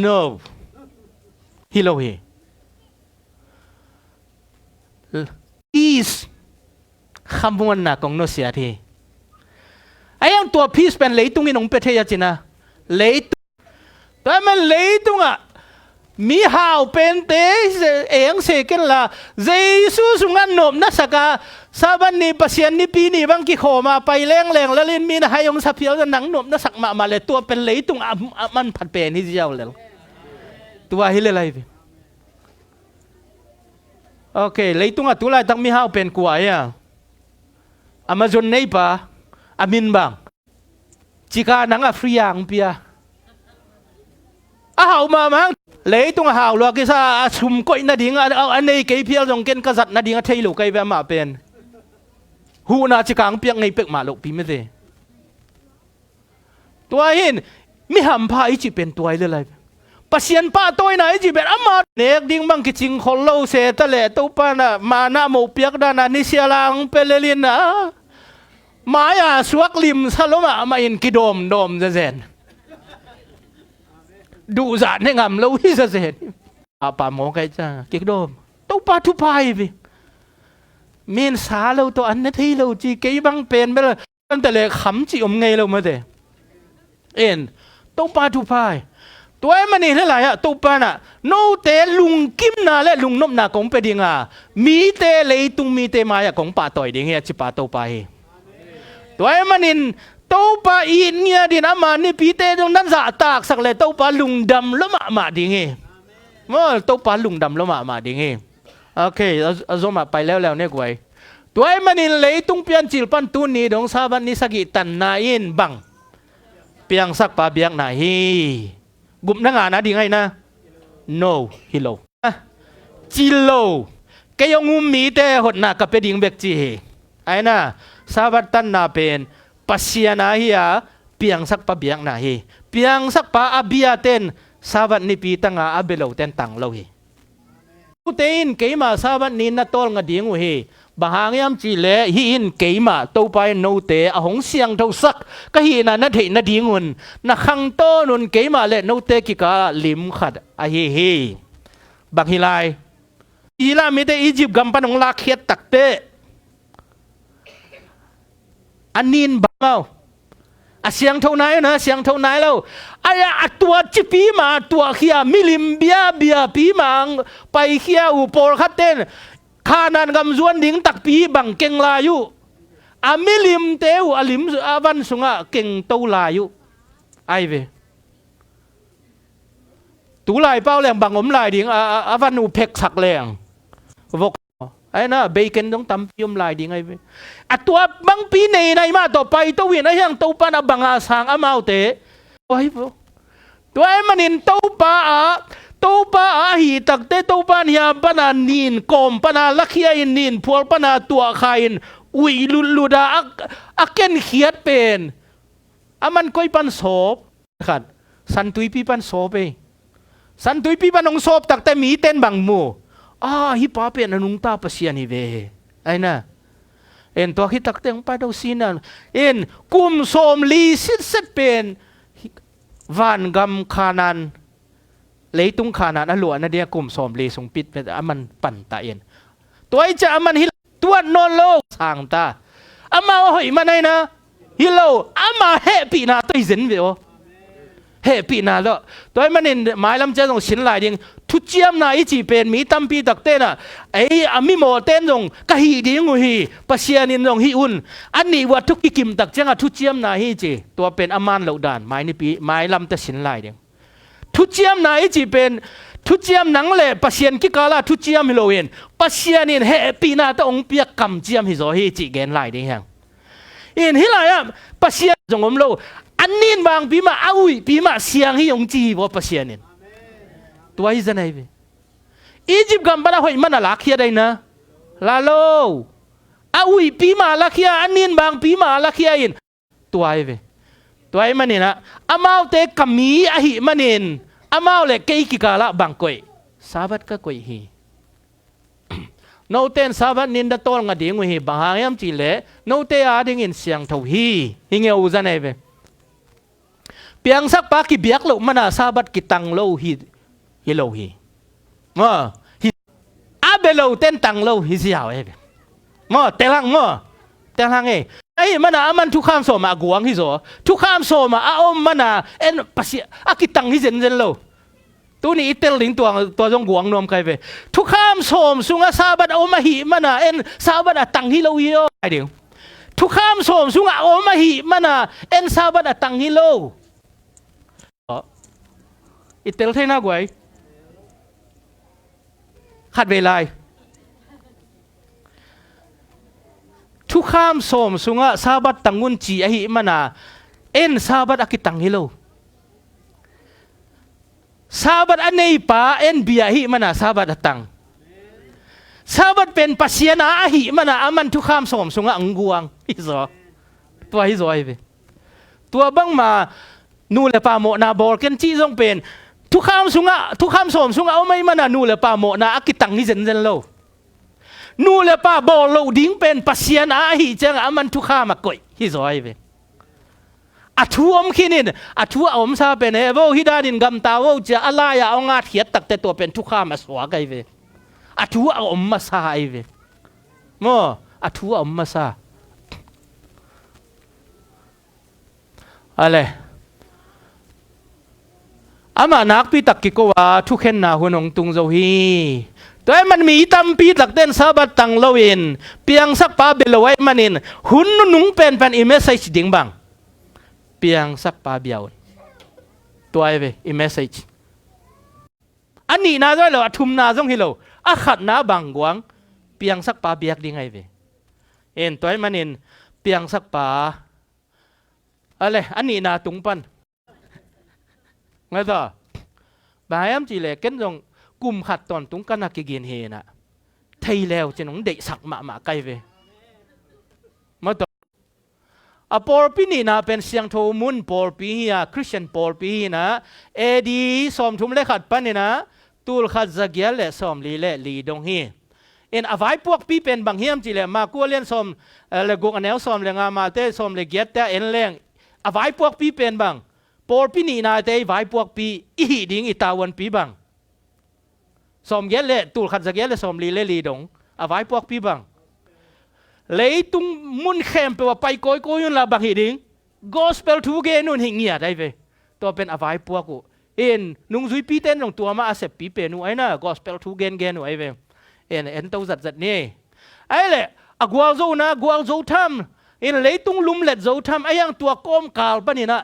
no ฮิโลเฮis คำวันน่ะของโนเสียทีไอ้ยังตัวพีซเป็นเลยตุงนี่น้องเปเทียจินะเลยตุงแต่มันเลยตุงอ่ะมีหาวเป็นเตเองเสกันละเจสุสุงันนมนัสกาซาบันนี่ปัสยันนี่ปีนี่บางกี่ขอมาไปแรงแล้วเล่นมีนะให้ยงสับเพียวจะหนังนมนัสักมาเลยตัวเป็นเลยตุงมันผัดเป็นนี่เจ้าเลยตัวฮิเลไลฟ์โอเคเลยตุงอ่ะตัวไรตั้งมีหาวเป็นกว่าอ่ะAmazon nei pa amin bang chika nang afriang pia hau ma mang lấy tung hau lo cái sa sum koi na ding anh nei cái pia dong ken ka zat na ding thei lo kai ve ma pen hu na chikang piang nei pek ma lo pi me de tua hin mi ham pa i chi pen tuai le lai pasien pa toy na i chi pen ama nek ding bang ki ching khol lo se ta le to pa na ma na mo piak da na ni sia lang pelelin na maya suak lim saloma ma in ki dom za zen du za ne ngam lo hi za zen pa mo kai cha ki dom to pa thu pai vi min sa lo to an na thi lo chi ke bang pen be tan te le kham chi ngai lo ma de en to pa thu paiตัวมันนี่เท่าไหร่อะตัวปานะโนเตลุงกิมนาและลุงนบนาของไปดิ่งอ่ะมีเตเลยตุงมีเตมาอย่างของป่าต่อยดิ่งเฮียจิป่าตัวไปตัวมันนี่ตัวปาอินเงี้ยดินะมันนี่ปีเตตรงนั้นจะตากสักเลยตัวปาลุงดำแล้วมาดิ่งเฮีย เมื่อตัวปลาลุงดำแล้วมาดิ่งเองโอเคเอาZomiไปแล้วเนี่ยกวยตัวไอ้มันนี่เลยตุ้งเปลี่ยนจิลปันตุนนี่ดงซาบันนี่สักตันนาอินบังเปียงสักปาเบียงนาฮีบุบนังนะดิ่งไงนะ no ฮิโลจิโลแกยงุมมีแต่หดหนักกับเป็นดิ่งเบกจีไอ้น่ะซาบันตันนาเป็นปัสยานาฮีอะเปียงสักปาเบียงนาฮีเปียงสักปาอาบียเต้นซาบันนี่ปีตั้งอาเบลเต้นตังโลฮีเต้นเกี่ยมาซาบันนี่นัดตอลงดิ่งหูฮีบางยามจีเล่หินเกี่ยมาตัวไปโนเตอหงเสียงเท่าสักก็หินนัดเห็นนัดดิ่งุนนักขังโตนุนเกี่ยมาเล่โนเตกิกาลิมขัดอะเฮบางฮิไลอีลาไม่ได้อียิปต์กำปั้นของลาเคียตักเตอันนี้บ้าเอาเสียงเท่าไหนนะเสียงเท่าไหนแล้วไอ้ตัวจิปีมาตัวเขียมิลิมเบียปีมังไปเขียอุปโภคเต้นข้านันกำจวนดิ่งตักปีบังเก่งลายุมิลิมเตวลิมวันสุงะเก่งเต้าลายุไอเวตูลายเป้าแรงบังอมลายดิ่งวันอุเพกสักแรงวกไอ้น่ะเบเกนต้องตำพิมลายดิ่งไอเวตัวบางปีในมาต่อไปตัววินไอ้ยังตัวปานบังอาสังอามาเตโอ้ยตัวไอ้มันนินตัวปาหีตักเตตัวปานียปนานินกอมปนาลักเฮียนินพวลปนาตัวขายนอุยลุดาอักเกนเขียดเป็นมันก้อยปันโซบขัดสันตุยปีปันโซบสันตุยปีปันองโซบตักแต่มีเต้นบังมูฮิปาเป็นนุงตาปเสียนิเวไอ้น่ะตัวคิดตักเตงไปดูสินะกุมโสมลีสิทเป็นวันกำขานันเลยตุงขานันอลัวนั่นเดียกุมโสมลีสงปิดเป็นมันปั่นตาตัวไอ้จะมันฮิตัวนอนโลสางตามาหอยมันไงนะฮิโลมาเฮปีนาตัวเซนเวอเฮปีนาแล้วตัวไอ้มันเห็นหมายลำเจ้าตรงสินลายดิ่งทุเจียมนาอีจีเป็นมีตั้มปีตักเต้น่ะมีโมเต้นตรงกะฮีดิ่งหูฮีปัสเซียนินตรงฮีอุ่นอันนี้วัตถุกิมตักเจ้าทุเจียมนาฮีจีตัวเป็นอามันเหล่าด่านหมายนี่ปีหมายลำแต่สินลายดิ่งทุเจียมนาอีจีเป็นทุเจียมนังเล่ปัสเซียนกิกาลาทุเจียมฮิโลเอนปัสเซียนินเฮปีนาตองเปียกำเจียมฮิโซฮีจีเกนลายดิ่งยังฮิลายอ่ะปัสเซียนจงอมโลอันนี้บางปีมาปีมาเสียงฮิยงจีว่าปัสเซียนินตัวอิจนัยเวอียิปต์กำปั้นหอยมันลักเขียได้นะลาโลปีมาลักเขียอันนี้บางปีมาลักเขียอินตัวไอเวตัวไอมันนี่นะมาเอาเตะกมีหิมันนี่มาเอาเลยเกย์กิกาละบางกวยสาบัดก็กวยฮีโนเตนสาบัดนินดาโตลงดิ่งฮีบางอย่างจีเล่โนเตอาดิ่งอินเสียงเท่าฮีฮิงเออุจันไอเวเปียงสักปากิเบียกโลมันสาบัดกิตังโลฮีฮิโลฮีอาเบโลเต้นตังโลฮิสิยาวเตลังไอ้มันทุกข้ามโซมากวางฮิโซทุกข้ามโซมาอมมันปัสยากิตังฮิเซนโลตัวนี้เตลิงตัวจงกวางนวมใครไปทุกข้ามโซมสุงอาซาบัดอมหิมันซาบัดตังฮิโลฮิโอไอเดียวทุกข้ามโซมสุงอาอมหิมันซาบัดตังฮิโลอิเตลเทน่ากวยขัดเวลาทุกข้ามโสมสุงะซาบัดตังุนจีอหิมันซาบัดอากิตังฮิโลซาบัดอันนี้ป้าเบียหิมันซาบัดตังซาบัดเป็นปัสยานาอหิมันทุกข้ามโสมสุงะอังกวงฮิโซตัวฮิโซไอเวตัวบังมานูเลปาโมนาบอลกันจีจงเป็นทุกข้ามโสมสุงะเอาไม่มันนูเลปาโมนาอากิตังฮิเซนโลนูเลปาบอลโลดิ้งเป็นปัสยานาหิจังมันทุกข้ามากอยฮิโซไอเวทัวอมขินินทัวอมซาเป็นโวฮิดานินกำตาโวจะอะไรเอางาเทียตักแต่ตัวเป็นทุกข้ามาสวากไอเวทัวอมมาซาไอเวทัวอมมาซาอะไรมานักปีตักกิโกวาทุกเห็นนาหุนงตุงโจฮีตัวมันมีตั้มปีตักเต้นซาบัดตังโลวินเปียงสักปาเบลไว้มันนินหุนนุ่งเป็นอิเมสไซส์ดิ่งบังเปียงสักปาเบียวตัวไอเวอิเมสไซส์ อันนี้นาด้วยเหรอทุมนาจงฮิโลอาขัดนาบังกวางเปียงสักปาเบียกดีไงเวเอ็นตัวมันเอ็นเปียงสักปาอะไรอันนี้นาตุงปันไงต่อบางอย่างจีเล็กกันจงกลุ่มขัดตอนตุงกันนักเกียนเฮนะไทยแล้วจะน้องเด็กสักมาไกลเวมาต่อปอลปีนี่นะเป็นเสียงโทมุนปอลปีฮีอะคริสเตียนปอลปีนะเอดีสอมทุมเล็กขัดปันนี่นะตูลขัดจักยาเล่สอมลีเล่ลีดงฮีเอ็นอภัยพวกปีเป็นบางเฮียมจีเล่มากัวเลียนสอมเลกงอันเนลสอมเลงามาเตสอมเลเกียตแต่เอ็นเลงอภัยพวกปีเป็นบางปอลปีนี่นะเตอภัยพวกปีอีดิ่งอีตาวันปีบางสอมเยเล่ตูลขัดจักยาเล่สอมลีเล่ลีดงอภัยพวกปีบางเลยตุงมุนเข้มไปว่าไปโกยยุนละบางหิดิง gospel ทูเกนุนหิงเงียได้เวตัวเป็นอภัยพวกกูเอ็นนุ่งซุยปีเต้นของตัวมาอาเสพปีเป็นหนูไอ้น่ะ gospel ทูเกนหนูไอ้เวเอ็นตัวจัดนี่ไอ้เลยกวางโจนะกวางโจทำเอ็นเลยตุงลุมเล็ดโจทำไอ้ยังตัวก้มกาลปะนี่นะ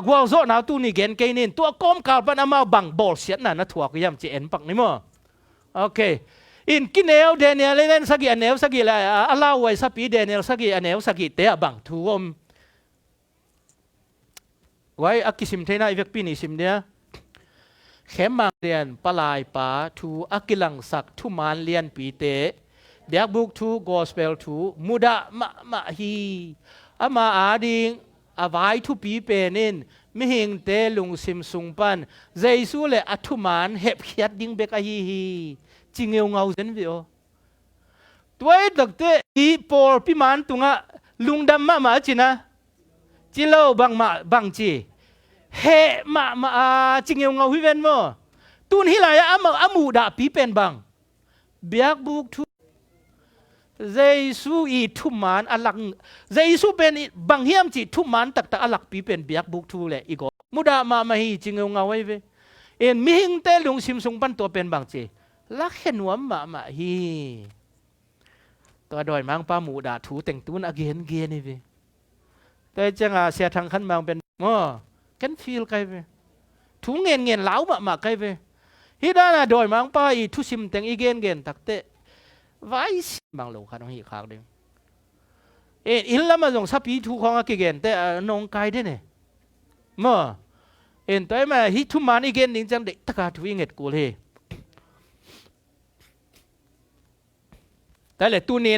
กวางโจนะตัวนี่เกนเกนินตัวก้มกาลปะนะมาบังบอลเสียน่ะนะถั่วก็ยังจะเอ็นปักนี่มั้งโอเคอินกินเอลเดนิเอลเล่นสักกี่อันเอลสักกี่ละอาลาไว้สักปีเดนิเอลสักกี่อันเอลสักกี่เตะบังทูอมไว้อักกิสิมเทน่าอีเวกปีนิสิมเนี่ยเข็มมังเรียนปลายป่าทูอักกิลังสักทุมานเลียนปีเตะเดียกบุกทูกอสเปลทูมุดะมาฮีอามาอาดิงอาไว้ทุปีเป็นนินไม่เห็นเตลุงซิมซุงปันเจสูเลอัทุมานเห็บเขียดดิ้งเบกฮีจริงเงาเส้นวิโอตัวดักเตอีปอลพิมานตุงะลุงดำมาจีนะจิโลบังจีเฮมาจริงเงาวิเวนโมตุนฮิลายอามูดาปีเป็นบังเบียกบุกทุเจสูอีทุมานอลักเจสูเป็นบังเฮียมจีทุมานตักอลักปีเป็นเบียกบุกทุเลยอีกมุดามาฮีจริงเงาไว้เวเอ็นมิหิงเตลุงซิมซุงปันตัวเป็นบังจีลักเห็นว่ามาฮีตัวดอยมังป้าหมูด่าถูแต่งตุนอเกนนี่เว้แต่จังเสียทางขันมังเป็นกันฟีลไกเว้ถูเงินเหลามาไกเว้ฮิดานะดอยมังป้าอีทุซิมแต่งอีเกนตักเตะไว้บางโลขันของฮีขากเด้งอินละมาส่งสับปีถูของอเกนแต่นองไกได้เนี่ยตัวมาฮิทุมันอีเกนนิ่งจังเด็กตะการถูเงินกูเลยแต่เลยตัวนี้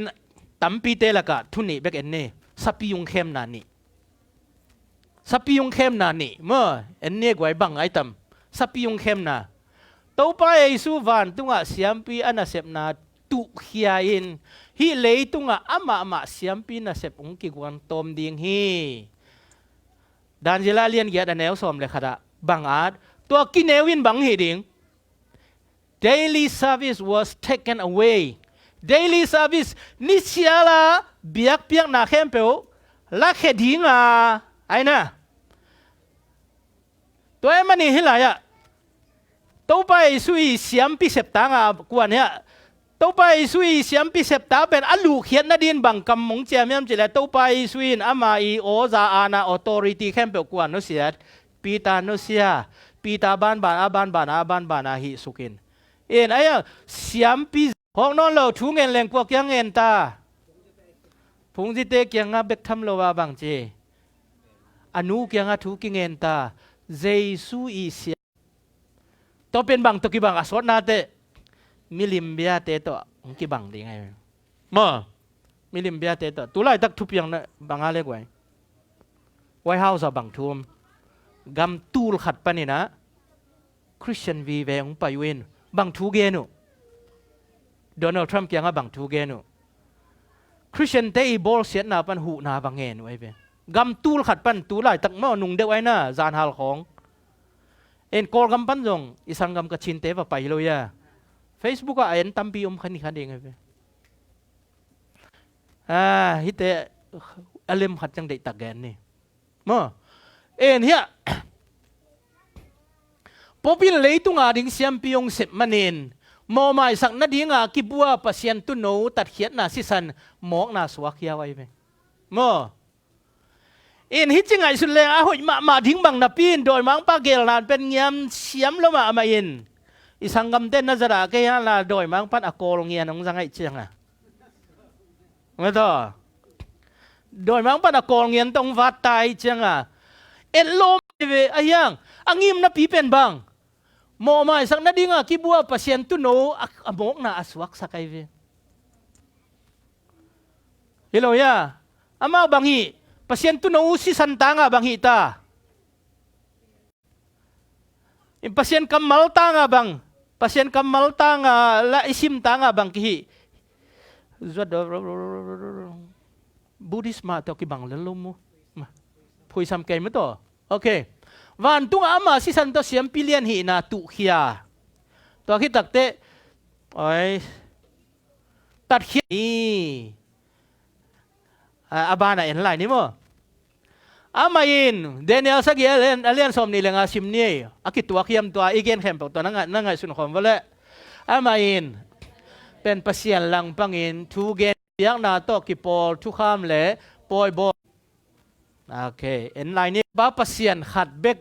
ตั้มปีเตละกะทุนนี่เบกเอ็นเน่สับปียงเข้มนานี่สับปียงเข้มนานี่เมื่อเอ็นเน่กวยบังไอตั้มสับปียงเข้มนาตัวไปไอซูวันตุงะเสียมปีอันน่ะเสพนาตุเขียอินฮิเลยตุงะอามาเสียมปีน่ะเสพองกิกวันตอมดิ่งฮีดันเจลาเลียนเกียดอันเนวสอมเลยขดาบังอาจตัวกินเนวินบังฮีดิ่ง daily service was taken away daily service นิเชียละเบียกเปียกนาเข้มเปียวลักเขดิงไอ้น่ะตัวเอ็มันนี่เห็นไรตัวไปสุยเสียมพิเศษต่างกว่านี้ตัวไปสุยเสียมพิเศษต่างเป็นอัลลูเขียนนาดินบังกำมงเจียมยำจิเลตัวไปสุยอามาอีโอซาอานาออโตริตี้เข้มเปียวกว่านุเสียปีตานุเสียปีตาบ้านฮิสุกินไอ้เสียมพิของนอนเราถูเงินแรงพวกยังเงินตาพงจิเตกยังเบกทำโลวาบังเจอนุกยังถูกิเงินตาเจสูอีเสียตัวเป็นบังตัวกีบังอสวดนาเตมิลิมเบียเตตัวกีบังดีไงมิลิมเบียเตตัวตัวไล่ตักทุบยังนะบังอะไรกว่าไวท์เฮาส์บังทุ่มกำตูลขัดปนี่นะคริสเตียนวีเวงไปเวนบังทูเกนุโดนัลด์ทรัมป์ยังบังทูเกนุคริสเตียนเตอีบอลเสียนาปันหูนาบังเงินไว้เว้กำตูลขัดปันตูไล่ตักหม้อนุ่งเดียวไว้น่ะจานฮัลของกอลกำปันจงอิสังกำกระชินเตว่าไปเลยFacebook ก็ตั้มปีขันเองไว้ฮิตเตอเลมขัดจังเด็กตักแกนนี่เฮียพอพินเลยตุงดิ่งเสียมปียงเสพมันเองมอไม่สักนาดิ่งกิบัวปัสยันตุโนตัดเขียนนาสิสันหมอกนาสวกยาไว้ไหมฮิตจังไงสุดเลยหอยมาดิ่งบังนาปีนโดยมังปาเกลนานเป็นเงียมเสียมแล้วมาอิน isang gamten na zara kaya la doi mang pan akol ngian ng zangai chiang ngato doi mang pan akol ngian tong vatai chiang elom ve ayang angim na pipen bang mo mai sang na dinga kibua pasien tu no amok na aswak sakay ve hello ya ama bangi pasien tu no si santanga bangi ta pasien kamal tanga bang pasien kamal tanga la isim tanga bang ki Buddhist ma to ki bang lelum mo phui sam kai mo to okay van tung ama si santo siam pilian hi na tu khia to ki takte oi tat khia ni abana en lai ni mo amain Daniel sagi alian som ni lenga sim ni akitua khiam tua igen khem to nanga sun khom wala amain pen pasien lang pangin thu gen yang na to ki pol thu kham le poi bo okay en lai ni ba pasien khat bek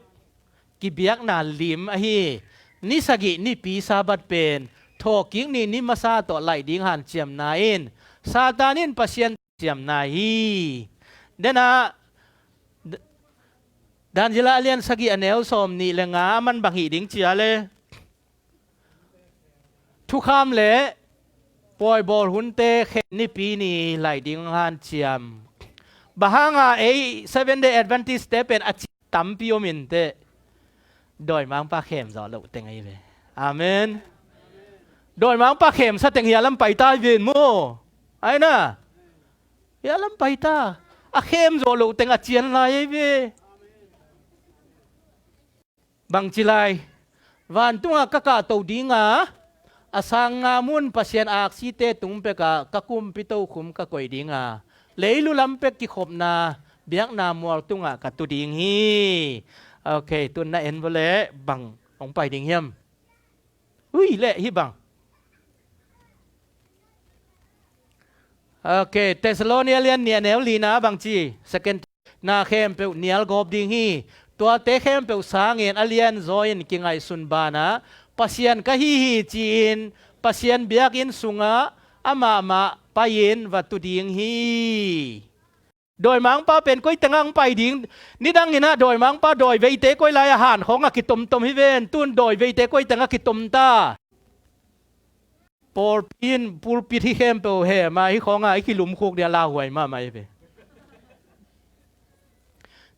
ki biak na lim a hi ni sagi ni pi sabat pen thoking ni masa to lai ding han chiam na in satanin pasien chiam na hi dena dan jila alian sagi anel som ni lenga man bangi ding chia le thu kham le poi bol hunte khe ni pi ni lai ding han chiam bahanga 7 day Adventist te pen achi tampio min te doi mang pa khem zo lo teng ai ve amen doi mang pa khem sa teng hialam pai ta vin mo ai na hialam pai ta a khem zo lo teng a chian lai ai ve bang chilai van tunga kaka to dinga asang nga mun pasien ak si te tung pe ka kakum pito khum ka koi dinga leilu lampe ki khop na biak na mual tunga ka tu ding hi okay tun na en vole bang ong pai ding hiam ui le hi bang okay Thessalonian nia nel lina bang chi second na khem pe nial gob ding hiตัวเตเข้มเปวสางเงินอเลียนโซอินกิงไอสุนบานะปัสยันกะฮีฮีจีนปัสยันเบียกินสุงะอามาไปยินวัตถุดิงฮีโดยมังป้าเป็นก้อยตังไปดิ่งนี่ดังนี่นะโดยมังป้าโดยเวเตก้อยลายอาหารของอากิตมฮิเวนตุนโดยเวเตก้อยตังอากิตมตาปอลปีที่เข้มเปวเฮมาฮิของอาคิลุมคุกเดียลาหวยมาไม่เป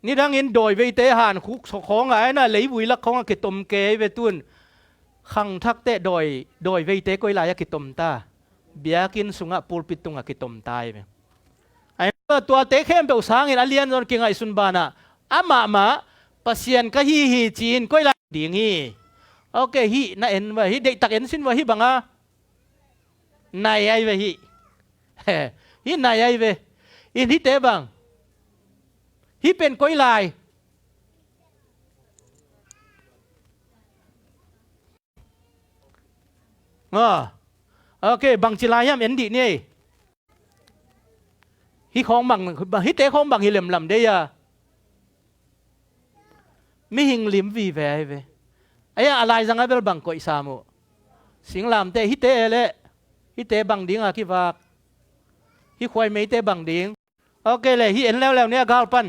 นี่ดังอินโดยเวเตหันคุกของไอ้น่ะเลยบุยลักของกิตมเกยเวตุนขังทักเตะโดยเวเตก้อยลายกิตมตาเบียกินสุงะปูลปิตุงกิตมตายเไอ้ตัวเตะเข้มเปลสางอินอเลียนจนกิงไอสุนบานะอามาปัสยันกะฮีจีนก้อยลายดิ่งฮีโอเคฮีน่ะเอ็นว่าฮีเด็กตักเอ็นสินว่าฮีบังอ่ะนายไอ้เวฮีนายไอ้เวอินที่เตะบังฮีเป็นก้อยลายโอเคบางจิลายามเอ็นดีนี่ฮีของบางฮีเตะของบางฮีเหลี่ยมลำได้ยาไม่หิงลิมวีแวเวไอ้อะไรจังไงเบลบางก้อยสามุสิงลำเตะฮีเตะเละฮีเตะบางดิ้งอะคิวากฮีควายไม่เตะบางดิ้งโอเคเลยฮีเอ็นแล้วเนี่ยกาลปัน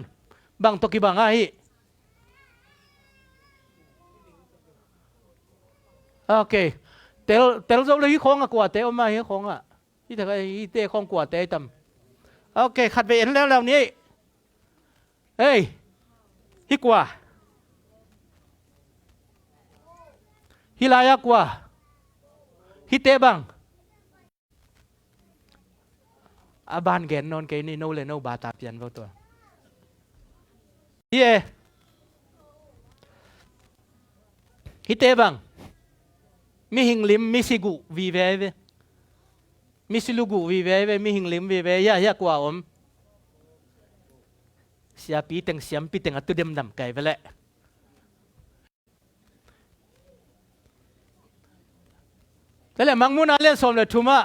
บางตกิบางฮีโอเคเตลโซเลยฮีของอะกว่าเตอมาฮีของอะฮีแต่ฮีเตของกว่าเตตำโอเคขัดไปเอ็นแล้วนี่เฮ้ยฮีกว่าฮีลายกว่าฮีเตบังอาบานแกนนอนเกนี่โนเลโนบาตาเปียนเขาตัวฮิเตบังมีหิงลิมมีสิกุวีเวมีสิลูกุวีเวมีหิงลิมวีเวยากว่าเสียปีเต็งเสียมปีเต็งอัตุเดมดำไก่ไปแล้วแต่แล้วมังมุนาเล่นสมเลยทุมะ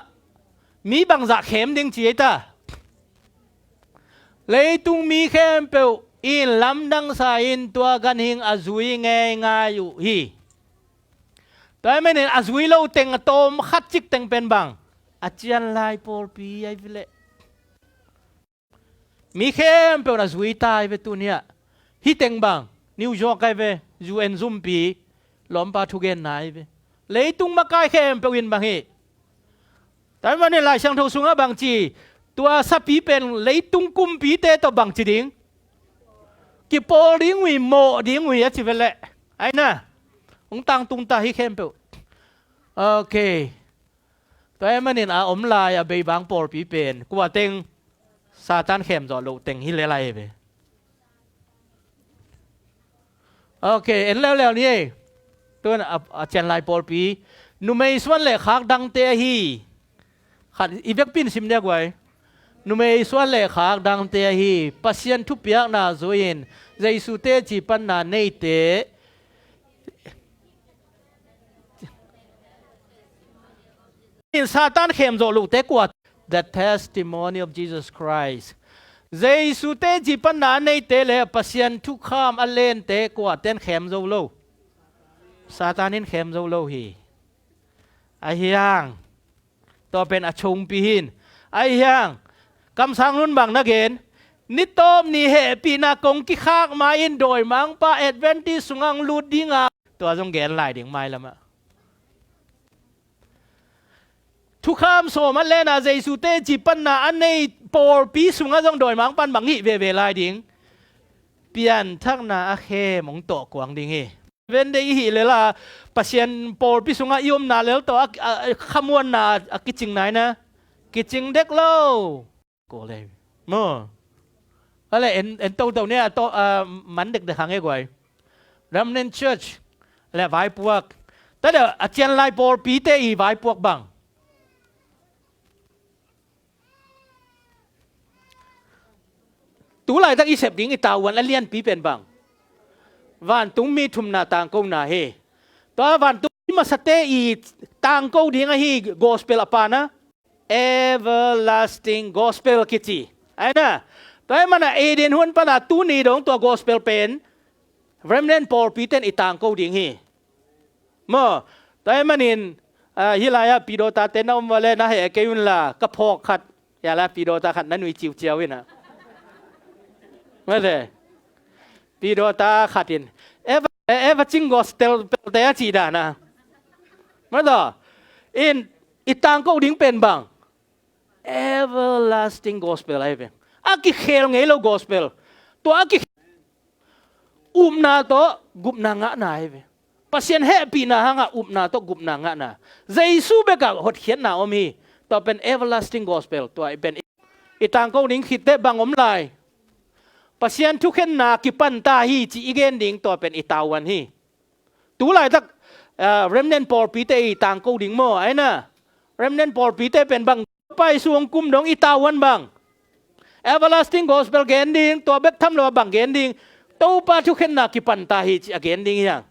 มีบางจากเข้มดิ้งจีตาเลยตุงมีเข้มเปลอินลำดังสาอินตัวกันหิงอาจุยง่ายอยู่ฮี แต่ไม่เนี่ยอาศัยเราเต็งโตมขัดจิกเต็งเป็นบังอาจารย์ลายปอลปีไอ้เวลมีเข้มเป็นอาศัยตายไปตัวเนี้ยฮิเต็งบังนิวยอร์กไอ้เวยูเอ็นซุมปีล้อมปาทุเกนนายเวเลยตุงมาใกล้เข้มเป็นวินบังเฮแต่วันนี้หลายช่างทสุงะบางจีตัวสับปีเป็นเลยตุงกุมปีเตตัวบางจีดิงกี่ปอดิ้งวิโมดิ้งวิอาชีพเละไอ้น่ะองตังตุงตาฮิเข้มเปโอเคตัวเอ็มันนี่นะอมลายใบบางปอปีเป็นกูว่าเต็งซาตานเข้มจอดลูเต็งฮิเลไลไปโอเคเอ็นแล้วนี่ตัวน่ะอาจารย์ลายปอปีนุ่มไอ้ส่วนเล็กขากดังเตะฮีขัดอีเวกปินซิมเดียกไว้นุ่มไอ้ส่วนเล็กขากดังเตะฮีปัสยันทุบยักนาโซยินใจสุเตจีปันนาเนเตอินซาตานเข้มจอลูเตกว่า the testimony of Jesus Christ ใจสุเตจีปันนาเนเตเลปัสยันทุกข้ามอัลเลนเตกว่าเต้นเข้มจอลูซาตานินเข้มจอลูฮีไอ้ยังตัวเป็นอชงปีหินไอ้ยังกำสังนุ่นบังนักเกณฑ์นิตอมนี่เหปีนากงกิขากมาอินโดยมังป้าแอดเวนติสุงังลูดดิ้งอ่ะตัวจงเกณฑ์หลายดิ่งไม่ละมะทุกคำโซมันเล่นอาเจสุเตจิปันนาอันในปอลปีสุงังจงโดยมังปันบังหิเวเวลายดิ่งเปลี่ยนทักนาอาเคมงโตกวางดิ่งเฮเว้นได้หิเลยล่ะปัจจัยปอลปีสุงังยมนาแล้วตัวขมวนนากิจิงไหนนะกิจิงเด็กเล่าโกเลยมั้งอะไรเอ็นตัวเนี่ยตัวมันเด็กหางไอ้กวยรัมเนนเชิร์ชและไว้พวกแต่เดี๋ยวอาจารย์ไล่ปอลปีเตอีไว้พวกบังตัวไล่ตั้งอีเสพดิ้งอีตาวันและเลี้ยนปีเป็นบังวันตุ้งมีทุมนาต่างกูนาเฮตัววันตุ้งมาสเตอีต่างกูดิ้งไอ้ฮีกอสเปลปานะ everlasting gospel กิจิไอ้น่ะแต่มันเอเดนหุ่นปนาตูนี่ดงตัว gospel เป็นเรมเนนปอลปีเตนอีต่างกูดิ้งฮีมั่วแต่มันอินฮิลายาปีโดตาเตนอมวาเลนะเฮเกยุนลากระพอกขัดอย่าละปีโดตาขัดนั้นวิจิวเจียววินะไม่เลยปีโดตาขัดอินเอฟจิงกอสเตลเตะจีดานะไม่ต่ออินอีต่างกูดิ้งเป็นบัง everlasting gospel อะไรเป็นอากิเคลไงเรา gospel ตัวอากินาโตกุบนางะนายเวปัสยันเฮปีนาหะนาโตกุบนางะนาใจสูเบกะหดเขียนนาอมีตัวเป็น everlasting gospel ตัวเป็นอีต่างกูดิ้งคิดเตบังอมลายปัสยันทุกเห็นนากิปันตาฮีจีอีเกนดิ้งตัวเป็นอีตาวันฮีตัวไรตักเรมเนนปอลปีเตอีต่างกูดิ้งโมไอ้น่ะเรมเนนปอลปีเตเป็นบังไปสวงกุมดงอีตาวันบัง everlasting gospel เกนดิ้งตัวเบกทำเราบังเกนดิ้งตัวป้าทุกเห็นนากิปันตาฮีจีเกนดิ้งยัง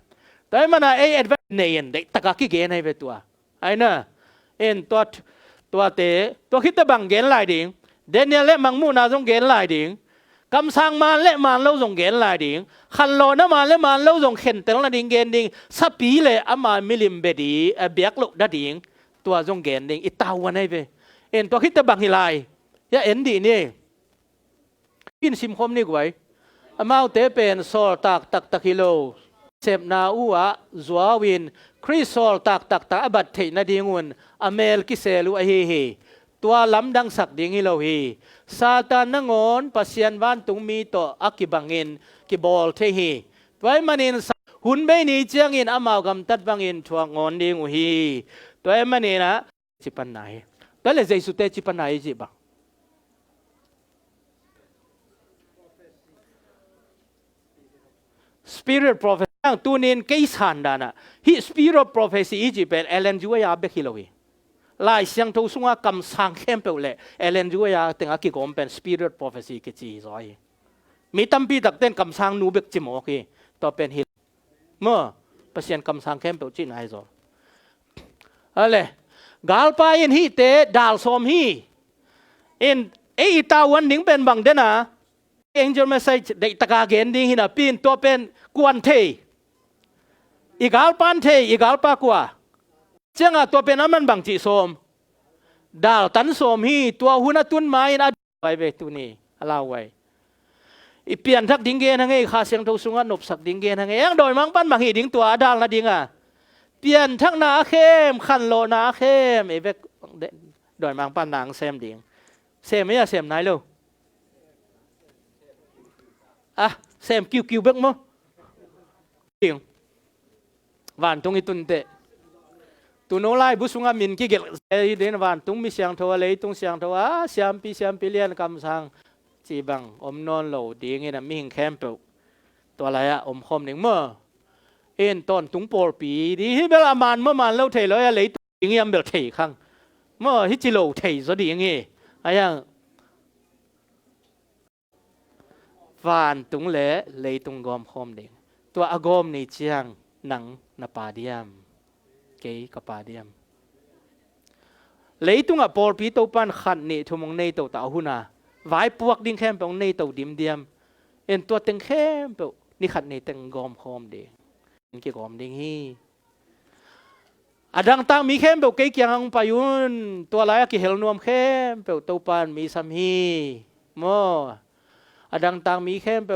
แต่มันไอ้เอ็ดเวนเนียนเด็กตะกักกี่เกนให้เป็นตัวไอ้น่ะเอ็นตัวเตะตัวคิดแต่บังเกนหลายดิ้งเดนเนียลและมังมูนาจงเกนหลายดิ้งกำสังมาและมาเล่าส่งเกณฑ์ลายดิ่งขันโลนะมาและมาเล่าส่งเข็นแต่ละดิ่งเกณฑ์ดิ่งสับปีเลยอามามิลิมเบดีเบียกลุกดัดดิ่งตัวส่งเกณฑ์ดิ่งอีตาวันให้ไปเอ็นตัวคิดแต่บังฮิลายยาเอ็นดีนี่กินซิมคมนี่กวยอามาเตเป็นโซลตักกิโลเซบนาอูอะจัววินคริสโซลตักบัดเทนดิ่งวนอเมลกิเซลูเฮตัวล้ำดังสักดิ่งฮิโลฮีซาตานนังอนปัสยันวันตุงมีโตอักิบังอินกิบอลเทฮีไว้มันอินหุ่นเบนีเจียงอินอามาวกำตัดบังอินทวงอนดิ่งฮีตัวมันอินนะจิปันไหนตัวเลยใจสุดเตจิปันไหนจิบัง spirit prophecy ตัวนี้เกี่ยสันดานะฮิ spirit prophecy จิเป็นเอเลนจูเออาเบคิโลฮีลายเสียงทูสุงกำสังเข้มเปล่าเอเลนจูยาเต็งอากิกอมเป็น spirit prophecy กิจีซอยมีตั้มปีตักเต้นกำสังนูเบกจิมโอเคต่อเป็นฮิลเมื่อประเสียนกำสังเข้มเปล่าจีนไฮโซอะไรกาลปายินฮีเตดาลสอมฮีอินเอตาวันนิ่งเป็นบังเดนะเอ็งจะไม่ใช่เด็กตะกาเกนดิ้งหินะปีนตัวเป็นกวนเทอีกาลปันเทอีกาลปากว่า เจ้าตัวเป็นมันบังจิโสมดาลตันโสมฮีตัวหุนตุนไม้นะไว้เบตุนี่ลาไว้อีเปลี่ยนทักดิ้งเกนังไงข้าเสียงทุสุงนบสักดิ้งเกนังไงยังโดยมังปั้นบางฮีดิ้งตัวดาลนะดิ้งอ่ะเปลี่ยนทักนาเข้มขันโลนาเข้มไอ้เบกโดยมังปั้นนางเซมดิ้งเซมไม่ใช่เซมไหนลูกอ่ะเซมคิวเบกมั้งดิ้งวันตรงนี้ตุนเตตุนโอไลบุสุงามินกิเกลเดนวันตุงมีเสียงทัวเลยตุงเสียงทัวเสียมปีเลียนคำสั่งจีบังอมนอนโหลดีงี้นะมีหิงแคมเปลตัวอะไรอะอมคมหนึ่งเมื่อเอ็นตอนตุงปอลปีดีเวลามันเมื่อมันเล่าเทเลยอะไรอย่างเงี้ยเบลเทข้างเมื่อฮิจิโลเทสดีอย่างเงี้ยอะไรอย่างวันตุงเละเลยตุงกอมคมหนึ่งตัวอากอมในเจียงหนังนาปาเดียมเกย์กับปาเดียมเลยตุงอ่ะปอลปีตัวปันขันนี่ทุ่มงในตัวตาหุนาไว้พวกดิ้งแคมเปงในตัวดิมเดียมเอ็นตัวเต็งแคมเปนี่ขัดในเต็งกอมคอมเดียนเกี่ยวกับดิ้งฮีดังตั้งมีแคมเปเกี่ยงไปยุนตัวอะไรกี่เฮลนวมแคมเปตัวปันมีซัมฮีโมดังตั้งมีแคมเป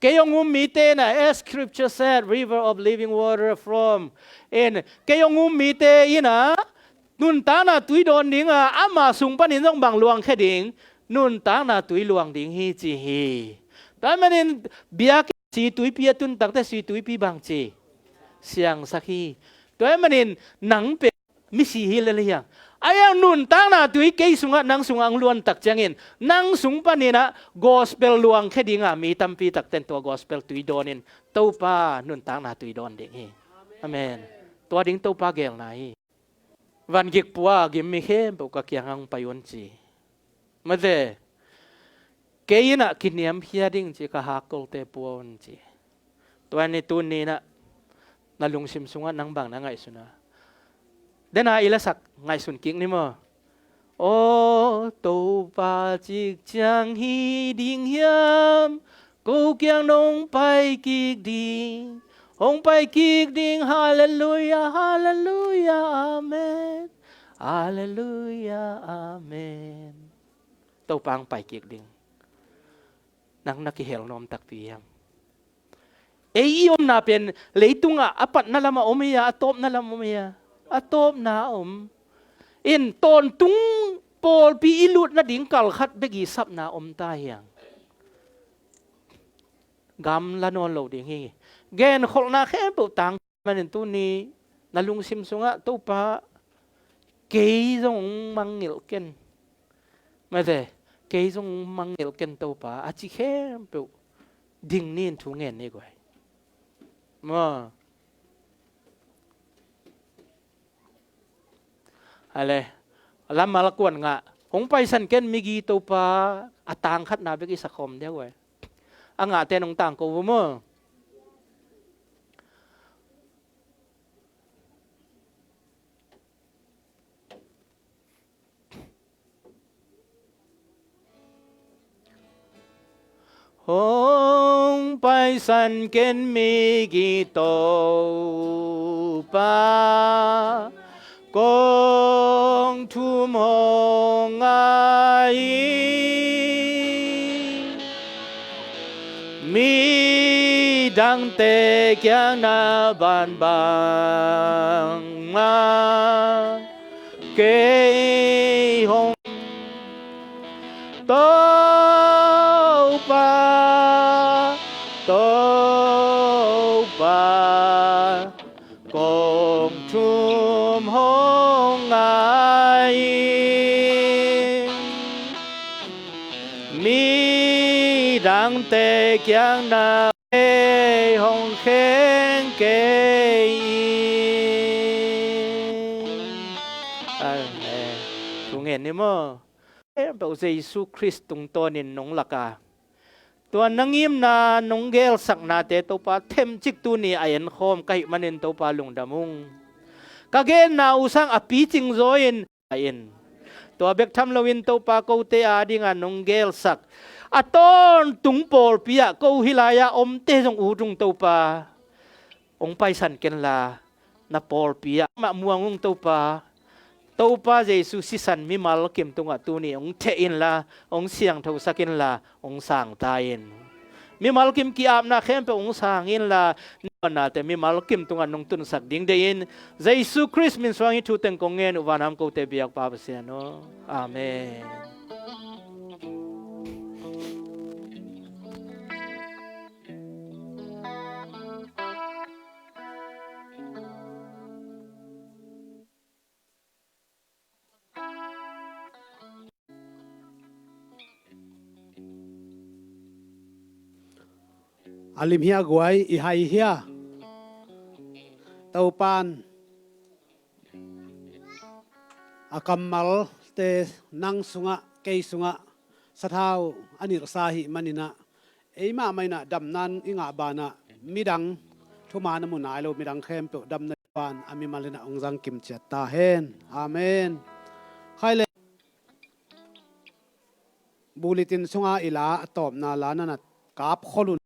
เกี่ยงงุมมีเตนะ as scripture said river of living water from เอ็นเกี่ยงงุมมีเตอีนะนุนตานะตุยโดนดิ้งอ่ะอามาสุงปันนินต้องบังลวงแค่ดิ้งนุ่นต่างนาตุยหลวงดิ่งฮีจีฮีแต่มันเองเบียกสีตุยเปียตุนตั้งแต่สีตุยปีบางจีเสียงสักฮีแต่มันเองหนังเป็นมิสีฮีเลยยังไอ้ยังนุ่นต่างนาตุยเกยสุงะนังสุงอังล้วนตักจังเงินนังสุงปานี่นะกอสเปลหลวงแค่ดิ่งอ่ะมีตั้มปีตักเต็นตัวกอสเปลตุยโดนินเต้าป้านุ่นต่างนาตุยโดนดิ่งฮีอเมนตัวดิ่งเต้าป้าเกลไหนวันกิกปัวกิมมีเข้มปกเกียงอังไปยนจีมาเดเกยน่ะกินเนียมเพียดิ้งจีก็หักกลเตปวนจีตัวนี้ตุนนี้นะนาลุงซิมซุงนังบังนังไงสุนะเดน่าอิละสักไงสุนกิ้งนี่มั้งโอ้ตัวปาจิกจังฮีดิ้งยามกูเกียงนงไปกิกดิ้งหงไปกิกดิ้งฮาเลลูยาฮาเลลูยาอาเมนฮาเลลูยาอาเมนตัวปังไปเกียกดิ่งนังนักเฮลนอมตักเตียมเอ้ยอมนาเป็นเลยตุงอ่ะอปัดนั่นละมาอมยาอตบนั่นละมาอมยาอตบนาอมเอ็นตอนตุงปอลปีอิลุดนัดดิ่งกัลขัดเบกีซับนาอมตายยังกำละนอนโหลดิ่งฮีแกนขลนาแค่เปิดตังมันเห็นตัวนี้นาลุงซิมซุงอ่ะตัวป้าเกยจงมังเงลเกนไม่ใช่เกยจงมังเงลเกนตัวป้าอาจิแค่เปิดดิ่งนี่ทุ่งเงินนี่กว่ามาอะไรลำมาละกวนงะหงไปสันเกนมีกี่ตัวป้าอาตังขัดนาเบกิสักคมเดียวไว้อ่างะเตนงต่างกูมั้งหงไปสันเกนมีกี่ตัวป้ากงทุ่มหงไงมีดังเตกยังนาบานบางมาเกยหงโตป้าคงทุ่มหงไงมีดังเตกยังนาหงเข่งเกยทุกเห็นนี่มั้งพระเยซูคริสต์ตรงตัวนินนงลักาตัวนังยิมนานงเกลสักนาเตตัวปาเทมจิกตัวนี้อายันโคมไก่มันนินตัวปาลุงดามุงกะเกนนาอุสังอภิจิงโซอินอายันตัวเบกทำลวินตัวปาโกเตอาดิงานงเกลสักอตอนตุงปอลปียโกฮิลายาอมเตจงอูจุงตัวปาองไปสันเกนลา na Pawlpi ma muangong topa Jesu sisan mi mal kim tunga tuni ong thein la ong siang tho sakin la ong sang tayin mi mal kim ki ap na khem pe ong sangin la na te mi mal kim tunga nong tun sak ding dein Jesu Christ min swangi thu teng kong ngen uwanam ko te biak pa pa no amen. Alim hiya guay ihai hiya taupan akamal te nang sunga kei sunga sathau anir sahi manina eima maina damnan inga bana midang thumana munai lo midang khem pe damna pan ami malina ongjang kim chat ta hen amen khaile bulletin sunga ila top na lana na kap kholun